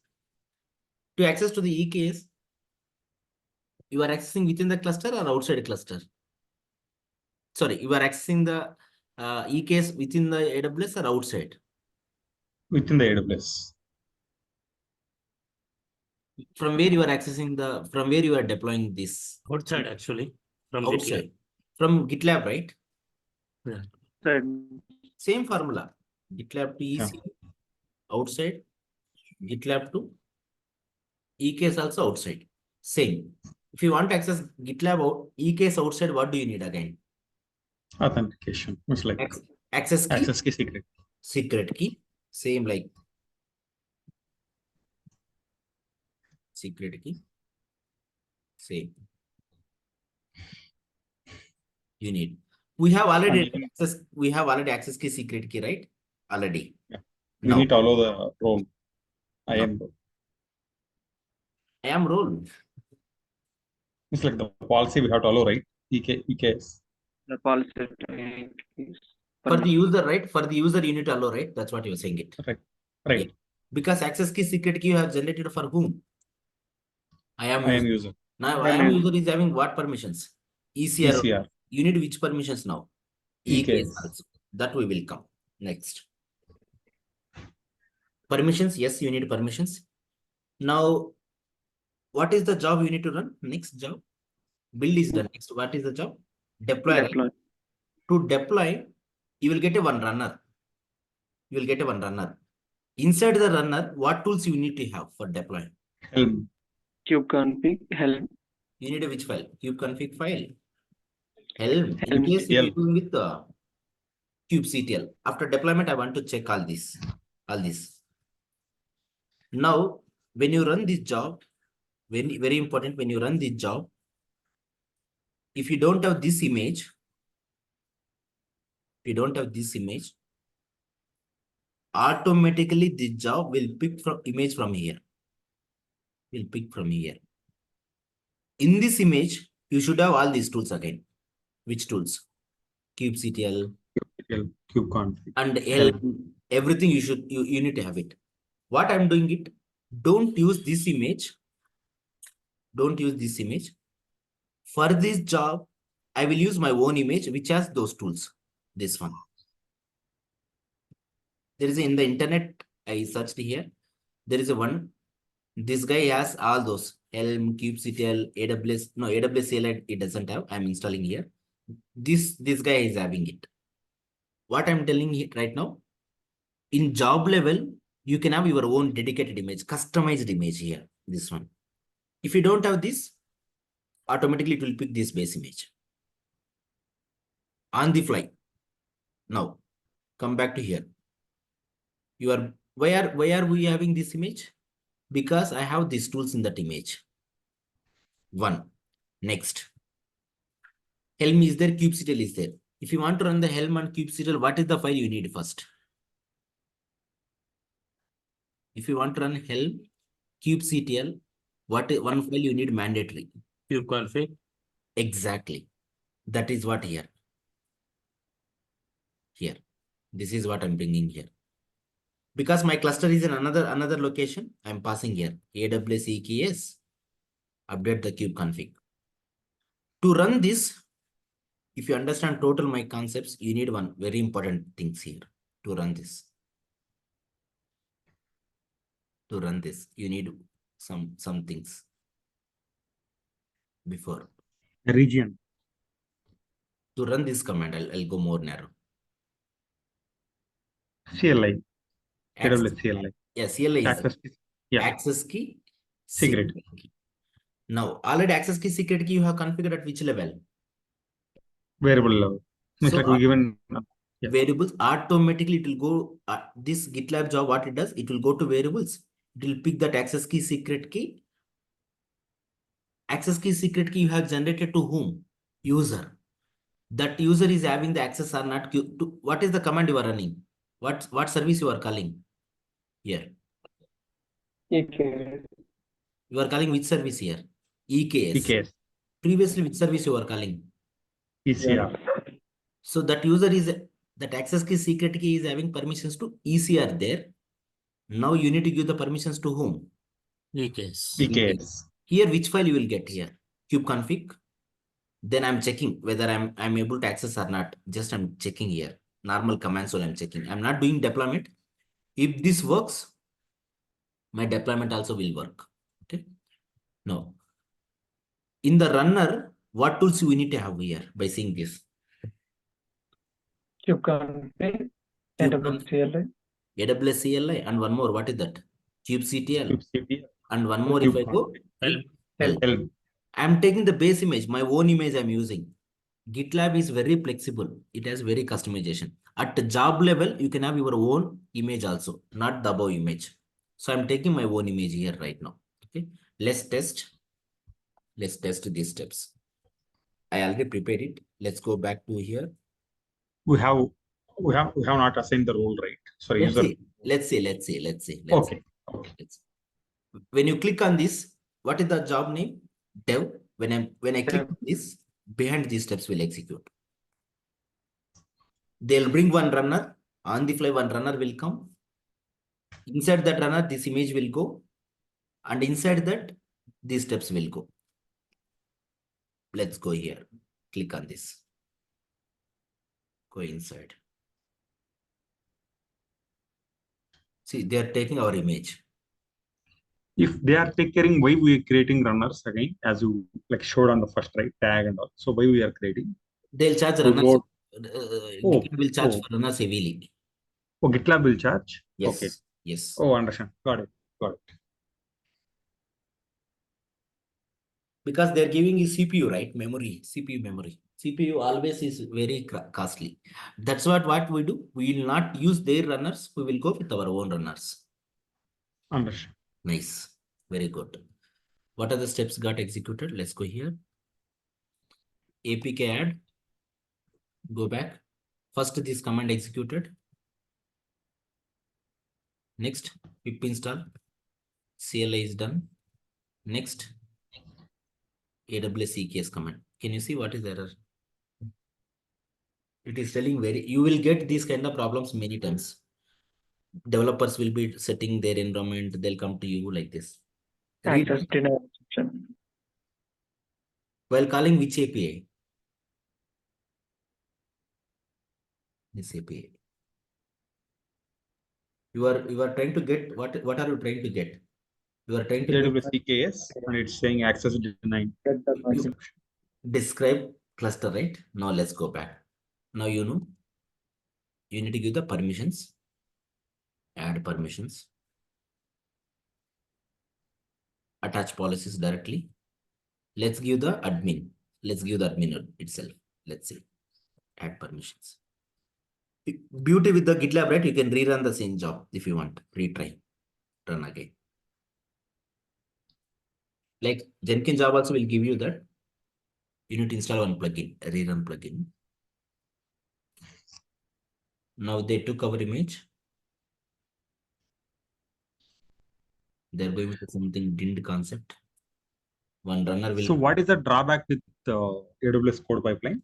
To access to the EKS, you are accessing within the cluster or outside cluster? Sorry, you are accessing the EKS within the AWS or outside? Within the AWS. From where you are accessing from where you are deploying this? Outside actually. From Outside. From GitLab, right? Right. Same formula. GitLab to EC, outside. GitLab to EKS also outside. Same. If you want to access GitLab out, EKS outside, what do you need again? Authentication. It's like Access key. access key secret. Secret key. Same like secret key. Same. You need. We have already access. We have already access key, secret key, right? Already. Yeah. We Now, need to allow the role. I am. I am role. It's like the policy we have to allow, right? EKS. The policy is For the user, right? For the user, you need to allow, right? That's what you're saying it. Right. Right. Because access key, secret key you have generated for whom? I am user. Now I I am am user is having what permissions? ECR. ECR. You need which permissions now? EKS. also. That we will come next. Permissions, yes, you need permissions. Now, what is the job you need to run? Next job. Build is done. Next, what is the job? Deploy. Right? deploy. To deploy, you will get a one runner. You will get a one runner. Inside the runner, what tools you need to have for deploying? Helm. Kubeconfig, Helm. You need a which file? Kubeconfig file. Helm. In Helm. case you are doing with the kubectl. After deployment, I want to check all this. All this. Now, when you run this job, very important, when you run this job, if you don't have this image, automatically the job will pick from image from here. Will pick from here. In this image, you should have all these tools again. Which tools? kubectl Kubeconfig. and Helm. Everything you need to have it. What I'm doing it, don't use this image. Don't use this image. For this job, I will use my own image, which has those tools. This one. There is in the internet, I searched here. There is a one. This guy has all those Helm, kubectl, AWS. No, AWS CLI, it doesn't have. I'm installing here. This guy is having it. What I'm telling you right now, in job level, you can have your own dedicated image, customized image here. This one. If you don't have this, automatically it will pick this base image on the fly. Now, come back to here. Why are we having this image? Because I have these tools in that image. One. Next. Helm is there, kubectl is there. If you want to run the Helm and kubectl, what is the file you need first? If you want to run Helm, kubectl, what is one file you need mandatory? kubeconfig. Exactly. That is what here. Here. This is what I'm bringing here. Because my cluster is in another location, I'm passing here. AWS EKS, update the kubeconfig. To run this, if you understand total my concepts, you need one very important things here to run this. To run this, you need some things before. Region. To run this command, I'll go more narrow. CLI. Access, AWS CLI. yeah, CLI is Access. Yeah. access key, Secret. key. Now, already access key, secret key you have configured at which level? Variable level. Means So, like we given. Yeah. Variables, automatically it will go, this GitLab job, what it does, it will go to variables. It will pick that access key, secret key. Access key, secret key you have generated to whom? User. That user is having the access or not. What is the command you are running? What service you are calling? Here. EKS. You are calling which service here? EKS. EKS. Previously, which service you are calling? ECR. So that user is, that access key, secret key is having permissions to ECR there. Now you need to give the permissions to whom? EKS. EKS. Here, which file you will get here? Kubeconfig. Then I'm checking whether I'm able to access or not. Just I'm checking here. Normal commands, I'm checking. I'm not doing deployment. If this works, my deployment also will work. Okay. Now, in the runner, what tools we need to have here by seeing this? kubeconfig. AWS CLI. AWS CLI and one more. What is that? kubectl. kubectl. And one more if I go. Helm. Helm. I'm taking the base image, my own image I'm using. GitLab is very flexible. It has very customization. At the job level, you can have your own image also, not the above image. So I'm taking my own image here right now. Okay. Let's test. Let's test these steps. I already prepared it. Let's go back to here. We have not assigned the role, right? Sorry, Let's see. Okay. When you click on this, what is the job name? Dev. When I click on this, behind these steps will execute. They'll bring one runner. On the fly, one runner will come. Inside that runner, this image will go. And inside that, these steps will go. Let's go here. Click on this. Go inside. See, they are taking our image. If they are taking caring, why we are creating runners again, as you like showed on the first, right, tag and all. So why we are creating? They'll charge runners. GitLab will charge for runners heavily. Oh, GitLab will charge? Yes. Okay. Yes. Oh, understand. Got it. Because they're giving you CPU, right? Memory, CPU memory. CPU always is very costly. That's what we do. We will not use their runners. We will go with our own runners. Understand. Nice. Very good. What are the steps got executed? Let's go here. APK add. Go back. First, this command executed. Next, pip install. CLI is done. Next, AWS EKS command. Can you see what is the error? It is telling you will get these kind of problems many times. Developers will be setting their environment. They'll come to you like this. Read Access denial exception. while calling which API? This API. You are trying to get what are you trying to get? You are trying to get AWS EKS, and it's saying access denied. Get the you permission. describe cluster, right? Now let's go back. Now you know you need to give the permissions. Add permissions. Attach policies directly. Let's give the admin. Let's give the admin itself. Let's see. Add permissions. Beauty with the GitLab, right? You can rerun the same job if you want. Retry. Run again. Like Jenkins job also will give you that. You need to install one plugin, a rerun plugin. Now they took our image. They're going with something didn't concept. One runner will So what is the drawback with AWS code pipeline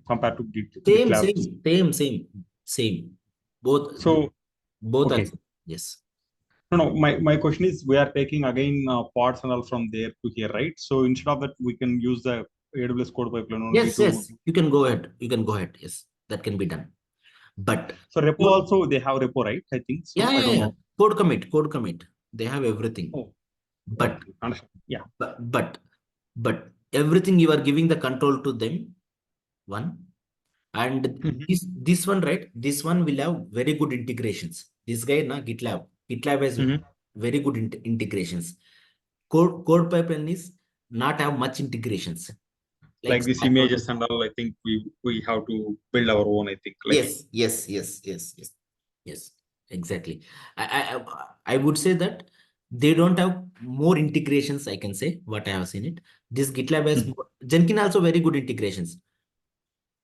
compared to same, GitLab? same. Both So both okay. are yes. No. My question is, we are taking again pods and all from there to here, right? So instead of that, we can use the AWS code pipeline only. Yes. You can go ahead. Yes, that can be done. But So repo also they have repo, right? I think so. I don't know. Code commit. They have everything. Oh, but okay. Understand. Yeah. But everything you are giving the control to them. One. And this one, right? This one will have very good integrations. This guy, GitLab has very good integrations. Code pipeline is not have much integrations. Like these images and all, I think we have to build our own. I think. Like, yes. Exactly. I would say that they don't have more integrations. I can say what I have seen it. This GitLab has Jenkins also very good integrations.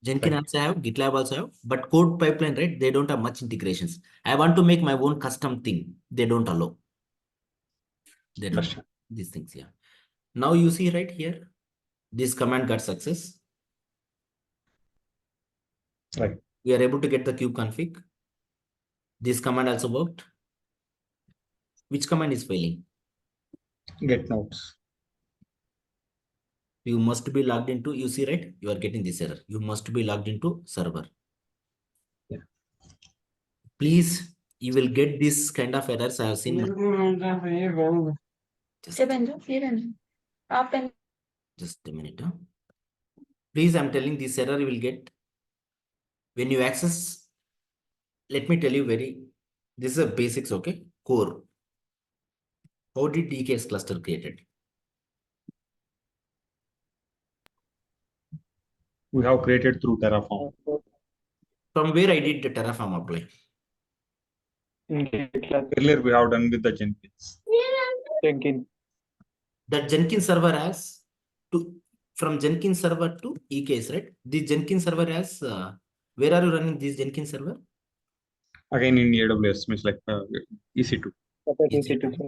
Jenkins also have, GitLab also have, but code pipeline, right? They don't have much integrations. I want to make my own custom thing. They don't allow. They don't have these things. Yeah. Now you see right here, this command got success. Right. We are able to get the kube config. This command also worked. Which command is failing? Get nodes. You must be logged into, you see, right? You are getting this error. You must be logged into server. Yeah. Please, you will get this kind of errors. I have seen. Just a minute. Please, I'm telling this error you will get when you access. Let me tell you this is a basics, okay? Core. How did EKS cluster created? We have created through Terraform. From where I did the Terraform apply? Earlier we have done with the Jenkins. That Jenkins server has from Jenkins server to EKS, right? The Jenkins server has where are you running this Jenkins server? Again in AWS, means like EC2. EC2.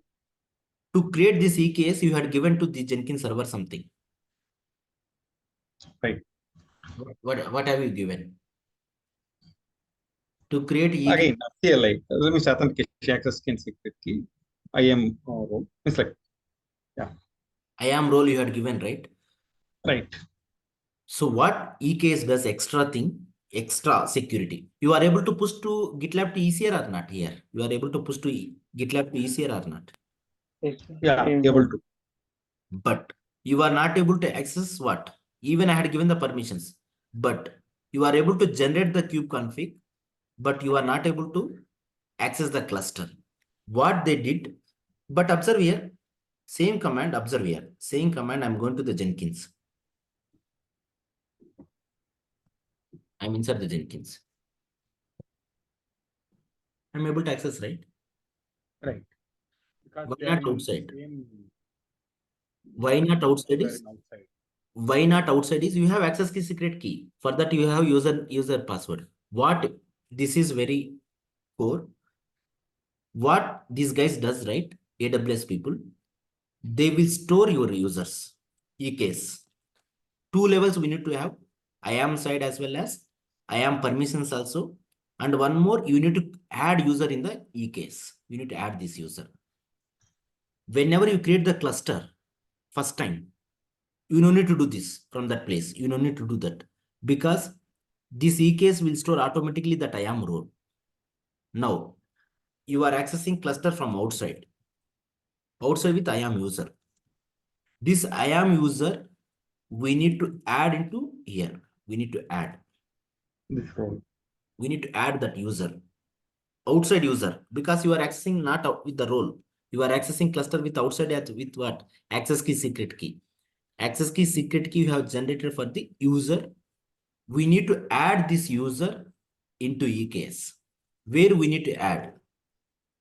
To create this EKS, you had given to the Jenkins server something. Right. What have you given? To create EKS. Again, here like let me say authentication access can secret key. IAM role. It's like IAM role you had given, right? Right. So what EKS does extra security. You are able to push to GitLab to ECR or not here? You are able to push to GitLab to ECR or not? Yeah, able to. But you are not able to access what? Even I had given the permissions, but you are able to generate the kube config, but you are not able to access the cluster. What they did, but observe here, same command, observe here, same command, I'm going to the Jenkins. I'm inside the Jenkins. I'm able to access, right? Right. Why not outside? Why not outside is? Why not outside is you have access key secret key. For that you have user password. What this is very core. What these guys does, right? AWS people, they will store your users. EKS. Two levels we need to have. IAM side as well as IAM permissions also. And one more, you need to add user in the EKS. You need to add this user. Whenever you create the cluster, first time, you don't need to do this from that place. You don't need to do that because this EKS will store automatically that IAM role. Now, you are accessing cluster from outside with IAM user. This IAM user, we need to add into here. We need to add. This role. We need to add that user, outside user, because you are accessing not with the role. You are accessing cluster with outside with what? Access key, secret key. Access key, secret key you have generated for the user. We need to add this user into EKS. Where we need to add?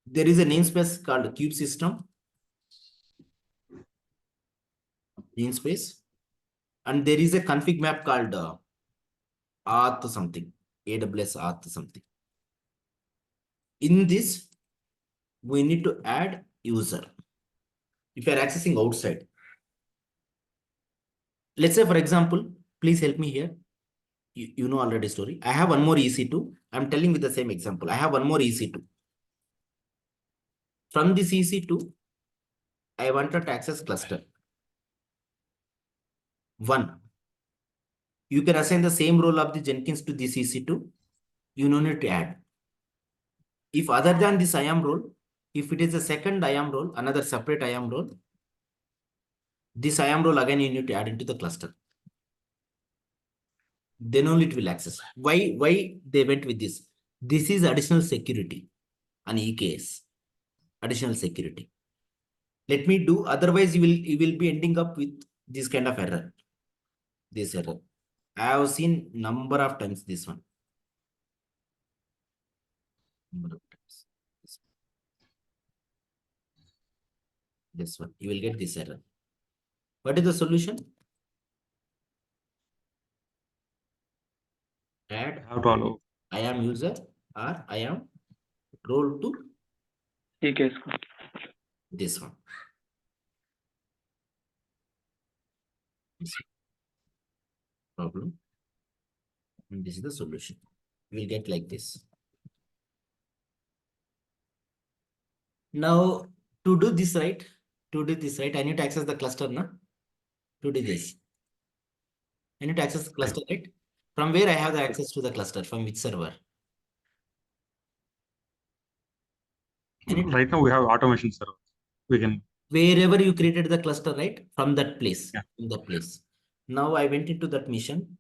There is a namespace called Cube System. Namespace. And there is a config map called auth something. AWS auth something. In this, we need to add user. If you are accessing outside. Let's say, for example, please help me here. You know already story. I have one more EC2. I'm telling with the same example. I have one more EC2. From this EC2, I wanted to access cluster. One. You can assign the same role of the Jenkins to this EC2. You no need to add. If other than this IAM role, if it is a second IAM role, another separate IAM role, this IAM role again you need to add into the cluster. Then only it will access. Why they went with this? This is additional security on EKS. Additional security. Let me do, otherwise you will be ending up with this kind of error. This error. I have seen number of times this one. Number of times. This one. You will get this error. What is the solution? Add How to allow. IAM user or IAM role to EKS. this one. This problem. And this is the solution. You will get like this. Now, to do this right, I need to access the cluster now. To do this, I need to access the cluster, right? From where I have the access to the cluster, from which server? Right now we have automation server. We can. Wherever you created the cluster, right? From that place, Yeah. from that place. Now I went into that mission.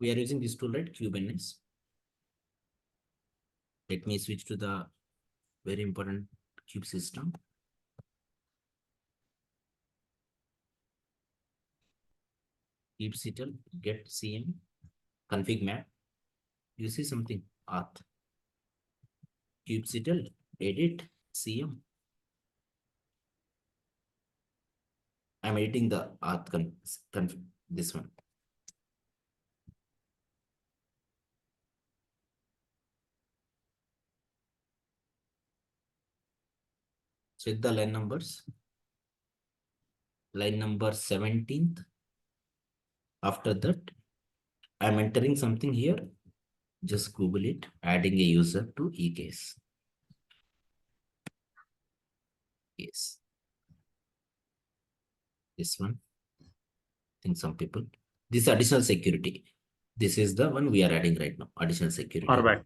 We are using this tool, right? Kubernetes. Let me switch to the very important kube system. kubectl get cm config map. You see something auth. kubectl edit cm. I'm editing the auth config, this one. Check the line numbers. Line number 17th. After that, I'm entering something here. Just Google it, adding a user to EKS. Yes. This one. I think some people. This additional security. This is the one we are adding right now. Additional security. Or back.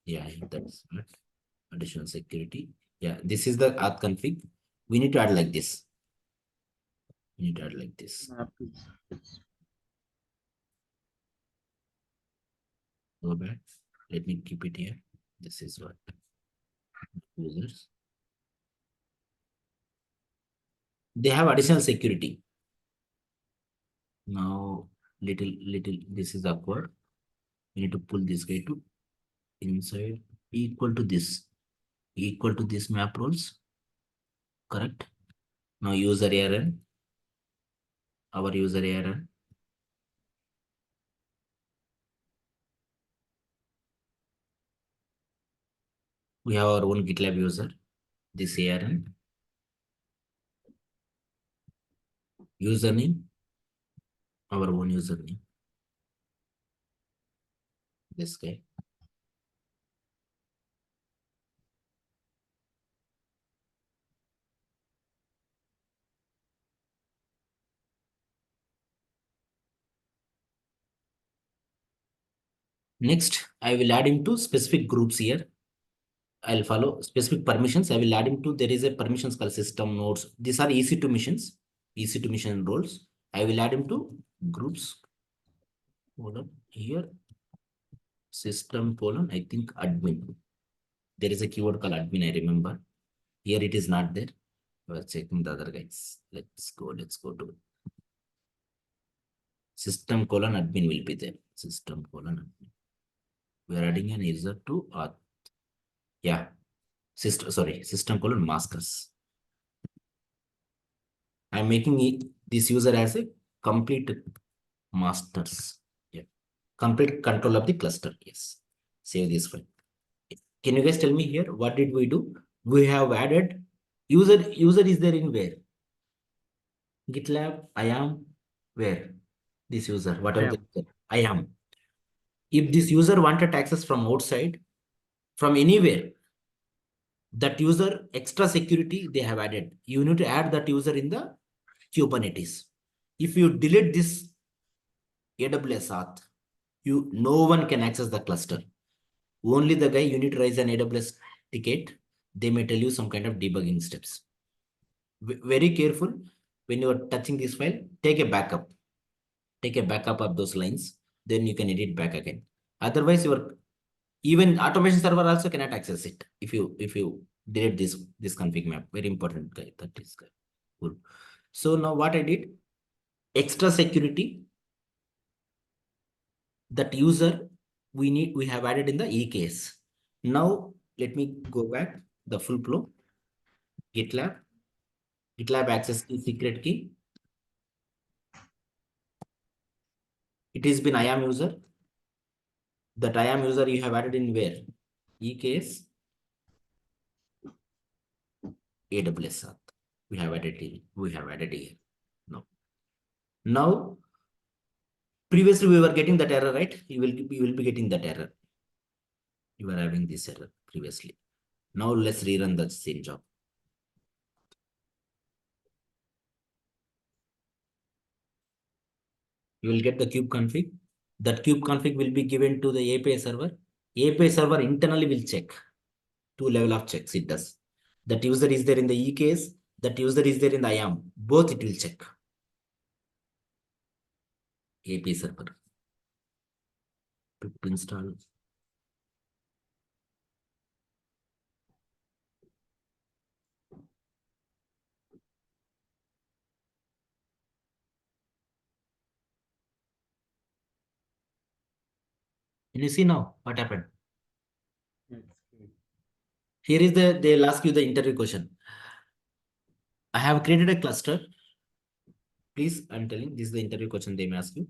Yeah, that's right. Additional security. Yeah, this is the auth config. We need to add like this. We need to add like this. Go back. Let me keep it here. This is what users. They have additional security. Now, little, this is awkward. We need to pull this guy to inside equal to this map roles. Correct. Now user ARN. Our user ARN. We have our own GitLab user. This ARN. Username. Our own username. This guy. Next, I will add him to specific groups here. I'll follow specific permissions. I will add him to, there is a permissions called system nodes. These are EC2 missions, EC2 mission roles. I will add him to groups. Hold on here. System : I think admin. There is a keyword called admin, I remember. Here it is not there. We're checking the other guys. Let's go to system : admin will be there. System : admin. We are adding an user to yeah. System : masters. I'm making this user as a complete masters. Yeah. Complete control of the cluster. Yes. Save this file. Can you guys tell me here, what did we do? We have added user is there in where? GitLab, I am where? This user, whatever I am. If this user wanted access from outside, from anywhere, that user extra security they have added. You need to add that user in the Kubernetes. If you delete this AWS auth, no one can access the cluster. Only the guy, you need to raise an AWS ticket. They may tell you some kind of debugging steps. Very careful when you are touching this file. Take a backup. Take a backup of those lines. Then you can edit back again. Otherwise, your even automation server also cannot access it if you delete this config map. Very important guy. That is good. Cool. So now what I did, extra security, that user we have added in the EKS. Now let me go back the full flow. GitLab access key, secret key. It has been I am user. That I am user you have added in where? EKS AWS auth. We have added here. Now previously we were getting that error, right? You will be getting that error. You were having this error previously. Now let's rerun the same job. You will get the kube config. That kube config will be given to the API server. API server internally will check. 2 level of checks it does. That user is there in the EKS. That user is there in the IAM. Both it will check. API server. Pip install. Can you see now what happened? Here is they'll ask you the interview question. I have created a cluster. Please, I'm telling, this is the interview question they may ask you.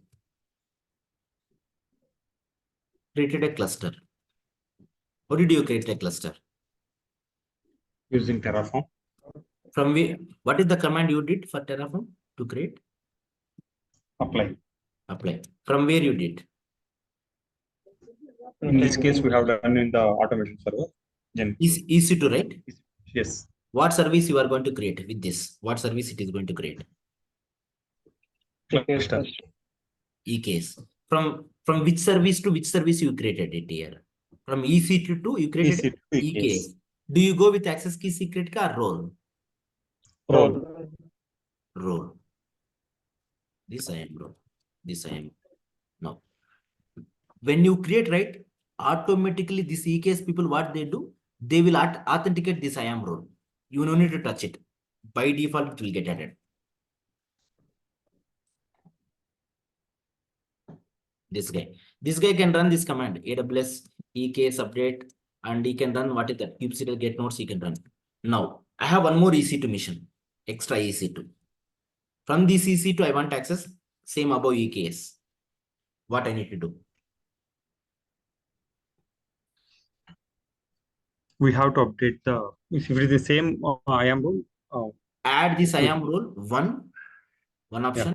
Created a cluster. How did you create a cluster? Using Terraform. From where? What is the command you did for Terraform to create? Apply. From where you did? In this case, we have done in the automation server. EC2, right? Yes. What service you are going to create with this? What service it is going to create? Cluster. EKS. From which service to which service you created it here? From EC2 to you created EKS. Do you go with access key secret key or role? Role. This I am role. This I am. No. When you create, right, automatically this EKS people, what they do, they will authenticate this I am role. You don't need to touch it. By default, it will get added. This guy can run this command, AWS EKS update, and he can run what is that? kubectl get nodes he can run. Now, I have one more EC2 mission, extra EC2. From this EC2, I want access same above EKS. What I need to do? We have to update the, if it is the same IAM role. Add this IAM role, one option. Yeah.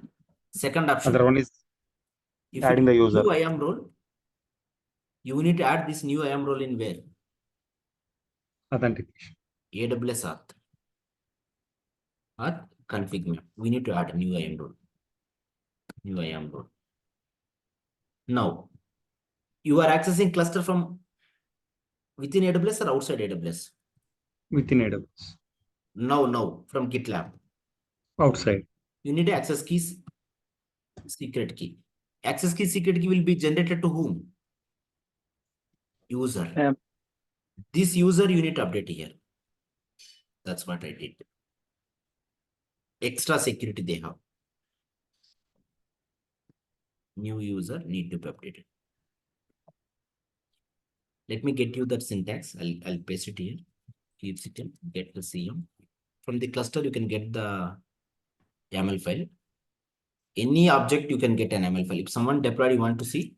Second option. Other one is if adding the user. IAM role, You need to add this new IAM role in where? Authentication. AWS Auth config map. We need to add a new IAM role. New IAM role. Now, you are accessing cluster from within AWS or outside AWS? Within AWS. No, from GitLab. Outside. You need access keys, secret key. Access key, secret key will be generated to whom? User. Yeah. This user you need to update here. That's what I did. Extra security they have. New user need to be updated. Let me get you that syntax. I'll paste it here. Keep it in, get the CM. From the cluster, you can get the YAML file. Any object you can get an YAML file. If someone deployed, you want to see,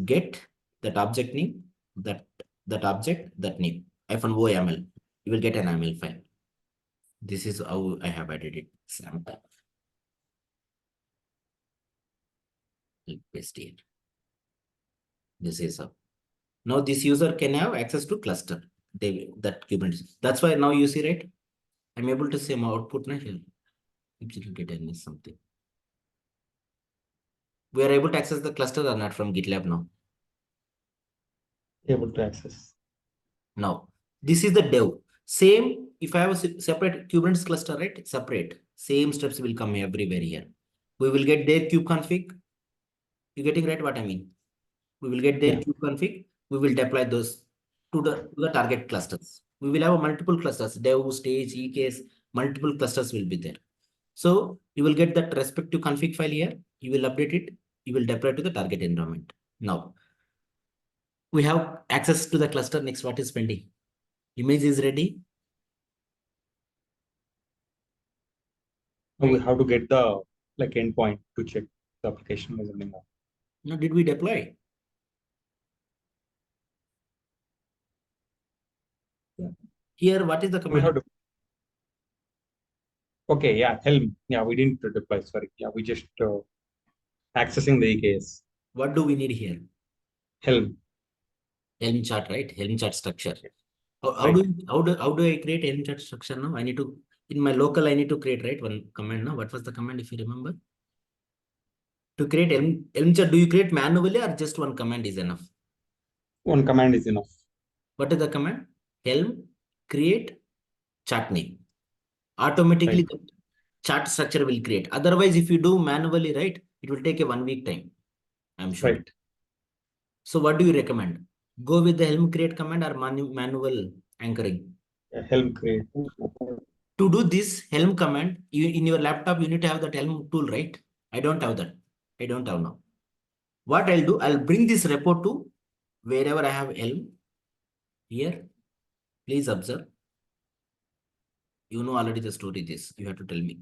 get that object name, that object, that name, -o YAML. You will get an YAML file. This is how I have added it. Sample. I'll paste it. This is how. Now this user can have access to cluster. That Kubernetes. That's why now you see, right? I'm able to see my output now here. If you get any something. We are able to access the cluster or not from GitLab now? Able to access. Now, this is the dev. Same, if I have a separate Kubernetes cluster, right? Separate. Same steps will come everywhere here. We will get their kubeconfig. You getting right what I mean? We will get their kubeconfig. We will deploy those to the target clusters. We will have multiple clusters, dev, stage, EKS, multiple clusters will be there. So you will get that respective config file here. You will update it. You will deploy to the target environment. Now, we have access to the cluster. Next, what is pending? Image is ready. Now we have to get the like endpoint to check the application is running on. Now, did we deploy? Here, what is the We command? have to. Okay, yeah, Helm. Yeah, we didn't deploy. Sorry. Yeah, we just accessing the EKS. What do we need here? Helm. Helm chart, right? Helm chart structure. How Right. do I create Helm chart structure now? I need to, in my local, I need to create, right? One command now. What was the command if you remember? To create Helm chart, do you create manually or just one command is enough? One command is enough. What is the command? Helm create chart name. Automatically the chart structure will create. Otherwise, if you do manually, right, it will take a 1 week time. I'm sure. Right. So what do you recommend? Go with the Helm create command or manual anchoring? Yeah, Helm create. To do this Helm command, in your laptop, you need to have that Helm tool, right? I don't have that. I don't have now. What I'll do, I'll bring this repo to wherever I have Helm. Here, please observe. You know already the story this. You have to tell me.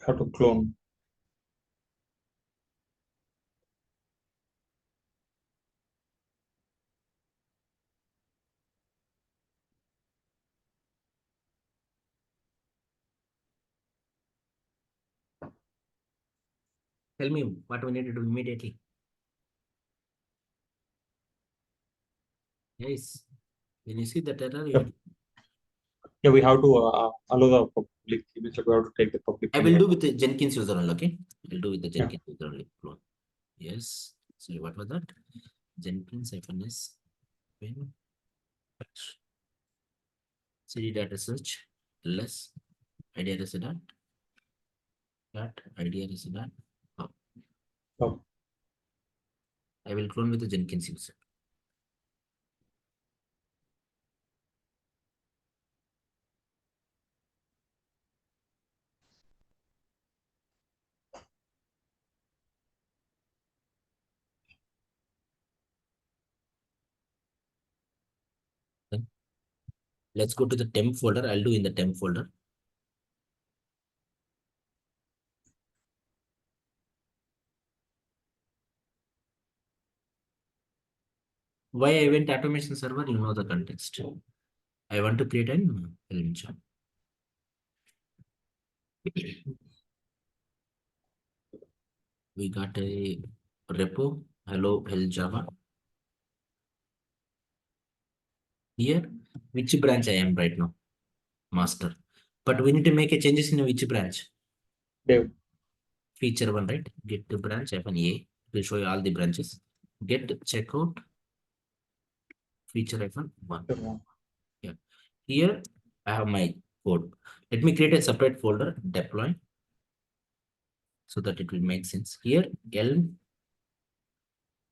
How to clone. Tell me what we need to do immediately. Yes. When you see that error, you Yep. have to, Yeah, we have to allow the public image. We have to take the public. I will do with the Jenkins user only, okay? I'll do with the Yeah. Jenkins user only. Clone. Yes. Sorry, what was that? Jenkins -s when cd data search less idea resident dot idea resident. Oh, I will clone with the Jenkins user. Then let's go to the temp folder. I'll do in the temp folder. Why I went automation server, you know the context. I want to create an Helm chart. We got a repo. hello health Java. Here, which branch I am right now? Master. But we need to make a changes in which branch? Dev. Feature one, right? Get the branch F1 A. Will show you all the branches. Get checkout. Feature F1 1. Yeah. Here I have my code. Let me create a separate folder, deploy, so that it will make sense. Here, Elm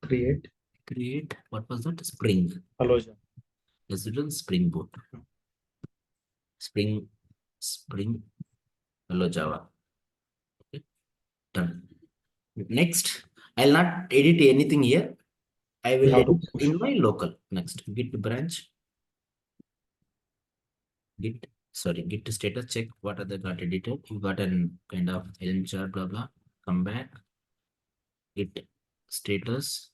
Create. what was that? Spring. Hello. Java. Let's do Spring Boot. Spring, hello Java. Okay. Done. Next, I'll not edit anything here. I will You have to edit push. in my local. Next, git branch. Git status check. What are the got edited? You got an kind of Helm chart, blah blah. Come back. Git status.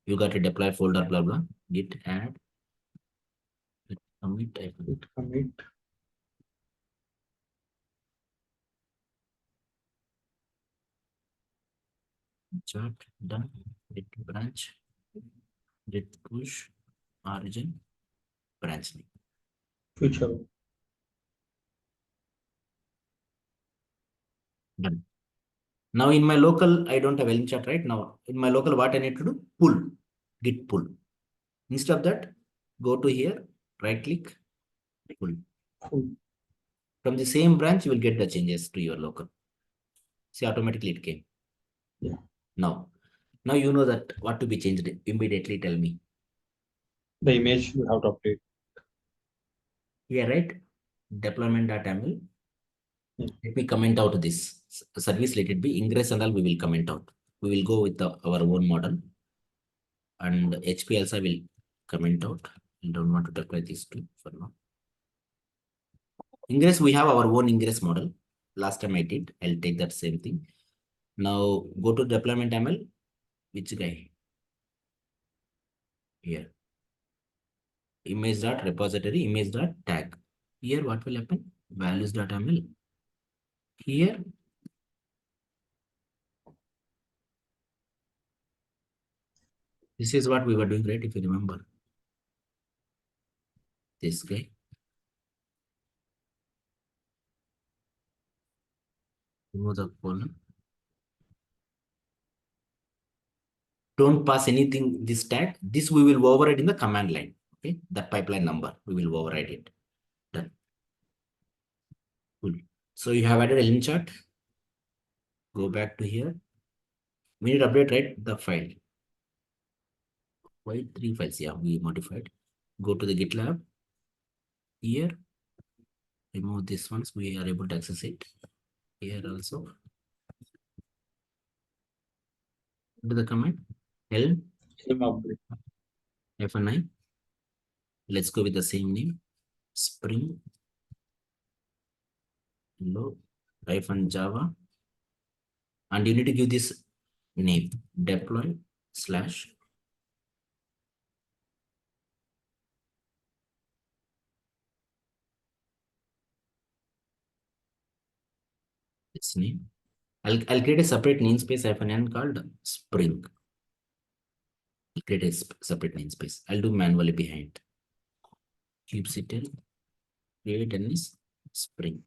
You got a deploy folder, blah blah. Git add. Commit. Commit. Chart done. Git branch. Git push. Origin. Branch name. Future. Done. Now in my local, I don't have Helm chart right now. In my local, what I need to do? Pull. Git pull. Instead of that, go to here, right click, pull. From the same branch, you will get the changes to your local. See, automatically it came. Yeah. Now you know that what to be changed. Immediately tell me. The image you have to update. Yeah, right. Deployment.ml. Yeah. Let me comment out this service. Let it be ingress and all. We will comment out. We will go with our own model. And HP also will comment out. I don't want to deploy these two for now. Ingress, we have our own ingress model. Last time I did. I'll take that same thing. Now go to deployment ML. Which guy? Here. Image.repository, image.tag. Here what will happen? Values.ml. Here. This is what we were doing, right? If you remember. This guy. Remove the column. Don't pass anything, this tag. This we will override in the command line. Okay, that pipeline number, we will override it. Done. Cool. So you have added a link chart. Go back to here. We need to update, right? The file. Why 3 files? Yeah, we modified. Go to the GitLab. Here. Remove this ones. We are able to access it. Here also. Do the command. Helm. F9. Let's go with the same name. Spring. Hello. -Java. And you need to give this name. Deploy / its name. I'll create a separate namespace -n called Spring. I'll create a separate namespace. I'll do manually behind. kubectl create and is Spring.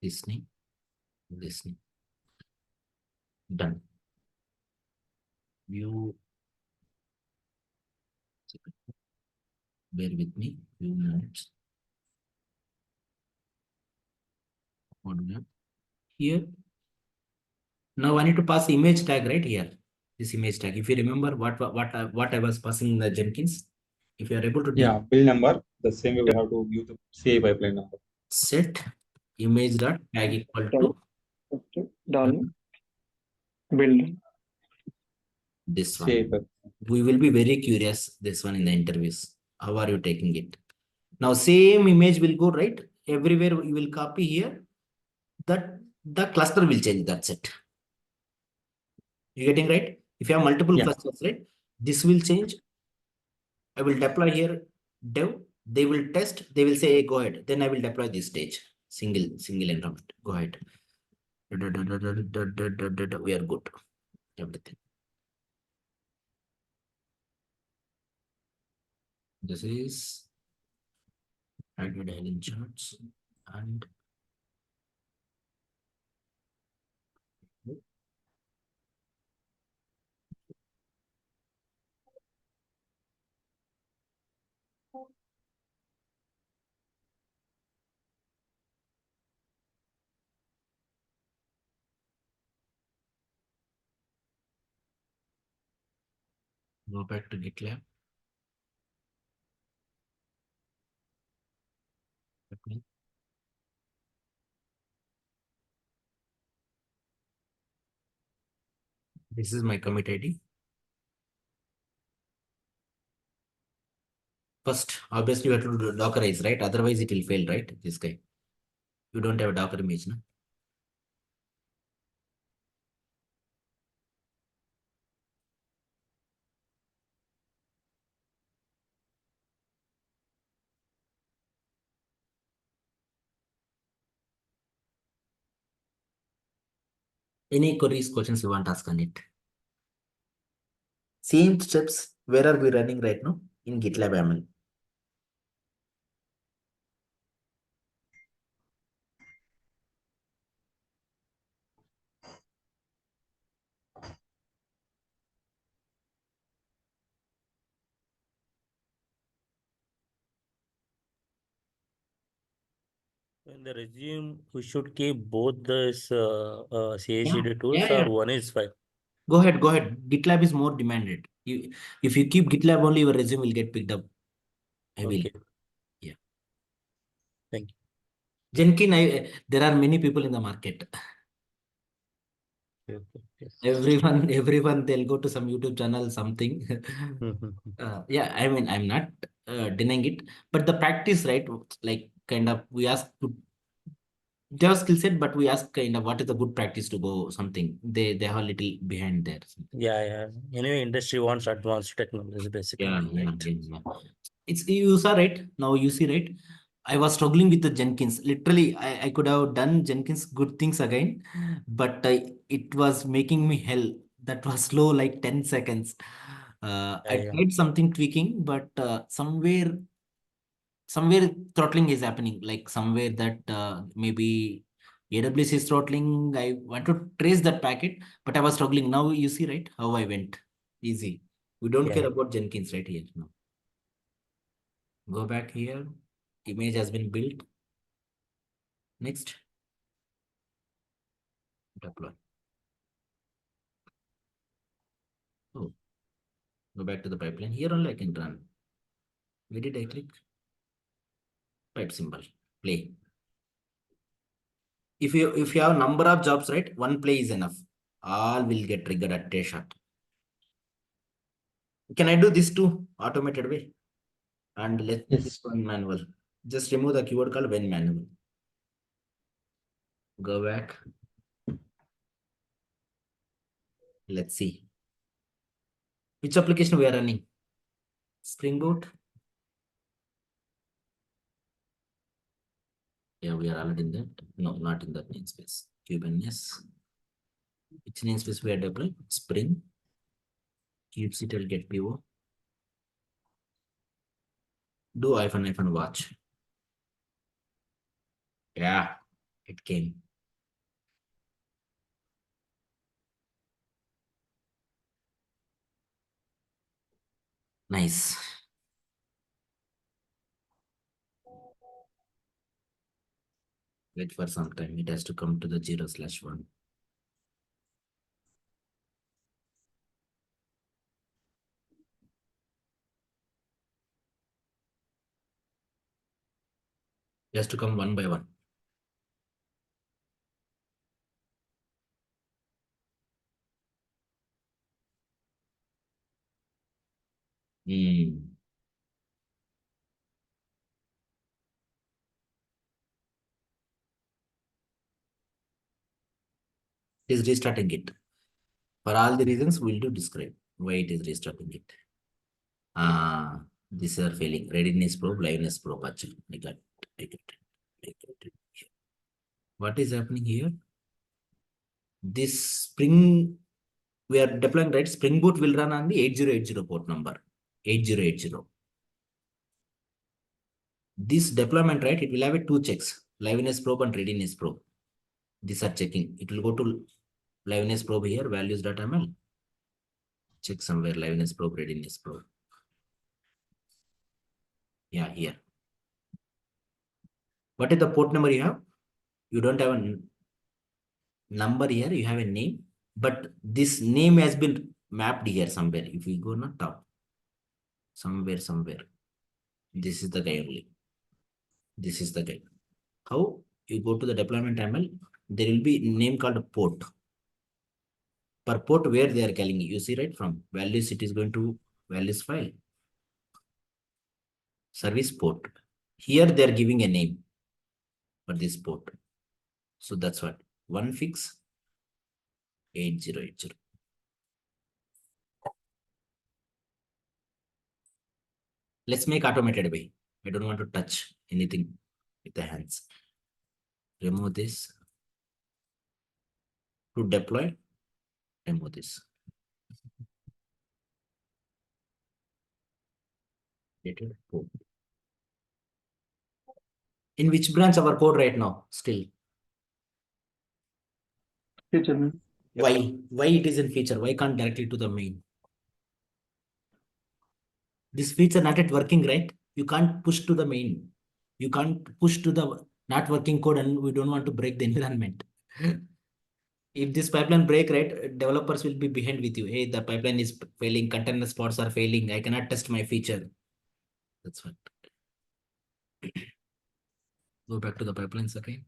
This name. Done. View. Bear with me. Few minutes. What do we have? Here. Now I need to pass the image tag right here. This image tag. If you remember what I was passing in the Jenkins, if you are able to build number, the same way we have to give the CI pipeline number. Set image.tag equal to Done. Build. this one. CI pipeline. We will be very curious this one in the interviews. How are you taking it? Now same image will go right everywhere. You will copy here. That the cluster will change. That's it. You getting right? If you have multiple clusters, right? This will change. I will deploy here dev. They will test. They will say, hey, go ahead. Then I will deploy this stage. Single environment. Go ahead. We are good. Everything. This is admin dialing charts and go back to GitLab. Okay. This is my commit ID. First, obviously, you have to do Dockerize, right? Otherwise, it will fail, right? This guy. You don't have a Docker image, no? Any queries, questions you want to ask on it? Same steps. Where are we running right now? In GitLab YAML. In the resume, we should keep both this CI/CD tools, yeah. or one is fine. Go ahead, go ahead. GitLab is more demanded. If you keep GitLab only, your resume will get picked up heavily. Okay. Yeah. Thank you. Jenkins, there are many people in the market. Okay. Yes. Everyone, they'll go to some YouTube channel, something. Yeah, I mean, I'm not denying it, but the practice, right? Like, kind of, we ask to they have skill set, but we ask kind of what is the good practice to go something. They have a little behind there. Yeah. Anyway, industry wants advanced technology, basically, right? Yeah. It's you saw right now. You see right. I was struggling with the Jenkins. Literally, I could have done Jenkins good things again, but it was making me hell. That was slow, like 10 seconds. I Yeah. tried something tweaking, but somewhere throttling is happening. Like somewhere that maybe AWS is throttling. I want to trace that packet, but I was struggling. Now you see right how I went. Easy. We don't care Yeah. about Jenkins right here. No. Go back here. Image has been built. Next. Deploy. Oh. Go back to the pipeline. Here only I can run. Where did I click? Pipe symbol. Play. If you have number of jobs, right? One play is enough. All will get triggered at a shot. Can I do this too? Automated way. And let's do this one manual. Just remove the keyword called when manual. Go back. Let's see. Which application we are running? Spring Boot. Yeah, we are already in that. No, not in that namespace. Kubernetes. Which namespace we are deploying? Spring. kubectl get PO. Do --- watch. Yeah, it came. Nice. Wait for some time. It has to come to the 0/1. It has to come one by one. It is restarting it. For all the reasons we'll do describe why it is restarting it. These are failing. Readiness probe, liveness probe. I got it. What is happening here? This Spring, we are deploying, right? Spring Boot will run on the 8080 port number, 8080. This deployment, right? It will have a two checks, liveness probe and readiness probe. These are checking. It will go to liveness probe here, values.ml. Check somewhere, liveness probe, readiness probe. Yeah, here. What is the port number you have? You don't have a number here, you have a name, but this name has been mapped here somewhere. If we go not top, somewhere, this is the guy only. This is the guy. How? You go to the deployment ML, there will be name called a port. Per port where they are calling you see, right? From values, it is going to values file. Service port. Here they are giving a name for this port. So that's what. One fix 8080. Let's make automated way. I don't want to touch anything with the hands. Remove this. To deploy, remove this. Dated port. In which branch our code right now? Still. Feature. Why? Why it is in feature? Why can't directly to the main? This feature not yet working, right? You can't push to the main. You can't push to the not working code, and we don't want to break the environment. If this pipeline break, right, developers will be behind with you. Hey, the pipeline is failing, container spots are failing. I cannot test my feature. That's what. Go back to the pipelines again.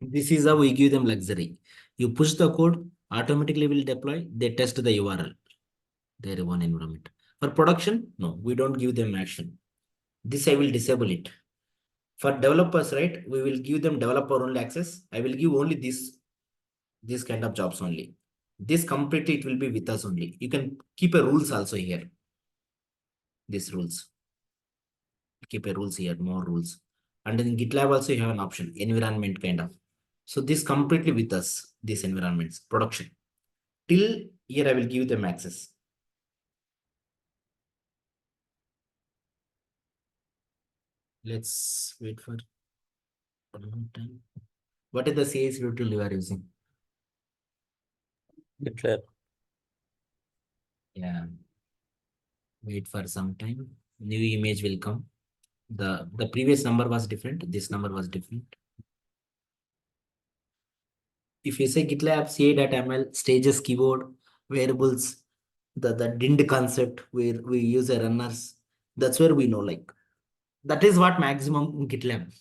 This is how we give them luxury. You push the code, automatically will deploy. They test the URL. Their one environment. For production, no, we don't give them action. This I will disable it. For developers, right, we will give them developer only access. I will give only this kind of jobs only. This completely it will be with us only. You can keep a rules also here. These rules. Keep a rules here, more rules. And in GitLab also you have an option, environment kind of. So this completely with us, these environments, production. Till here I will give them access. Let's wait for a long time. What is the CI/CD tool you are using? GitLab. Yeah. Wait for some time. New image will come. The previous number was different. This number was different. If you say GitLab CI.ml, stages, keyboard, variables, the dind concept where we use a runners, that's where we know like that is what maximum in GitLab.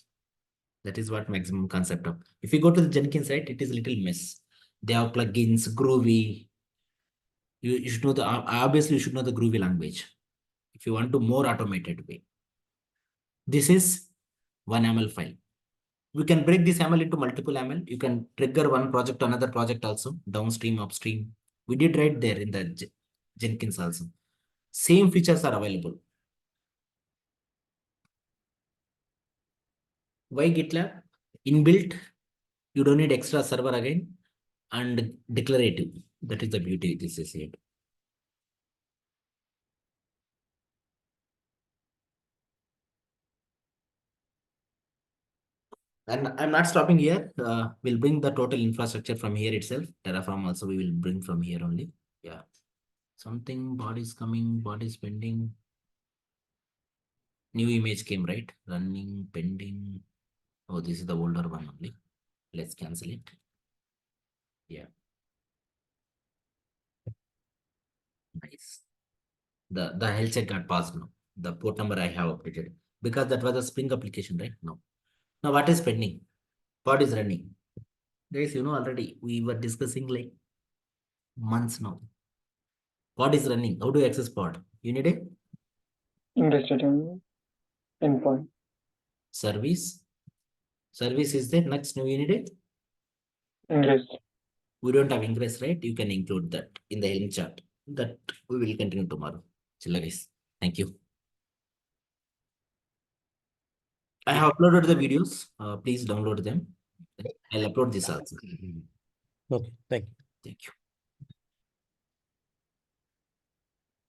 That is what maximum concept of. If you go to the Jenkins site, it is a little mess. They have plugins, Groovy. You should know the obviously you should know the Groovy language. If you want to more automated way. This is one ML file. We can break this ML into multiple ML. You can trigger one project to another project also, downstream, upstream. We did right there in the Jenkins also. Same features are available. Why GitLab? Inbuilt, you don't need extra server again, and declarative. That is the beauty this is here. And I'm not stopping here. We'll bring the total infrastructure from here itself. Terraform also we will bring from here only. Yeah. Something body is coming, body is pending. New image came, right? Running, pending. Oh, this is the older one only. Let's cancel it. Yeah. Nice. The health check got passed now. The port number I have updated because that was a Spring application, right? No. Now what is pending? Pod is running. Guys, you know already we were discussing like months now. Pod is running. How do you access pod? You need a Invested in endpoint. service. Service is there. Next, you need a Ingress. we don't have ingress, right? You can include that in the Helm chart. That we will continue tomorrow. Chilla guys. Thank you. I have uploaded the videos. Please download them. I'll upload this also. Okay, thank you. Thank you.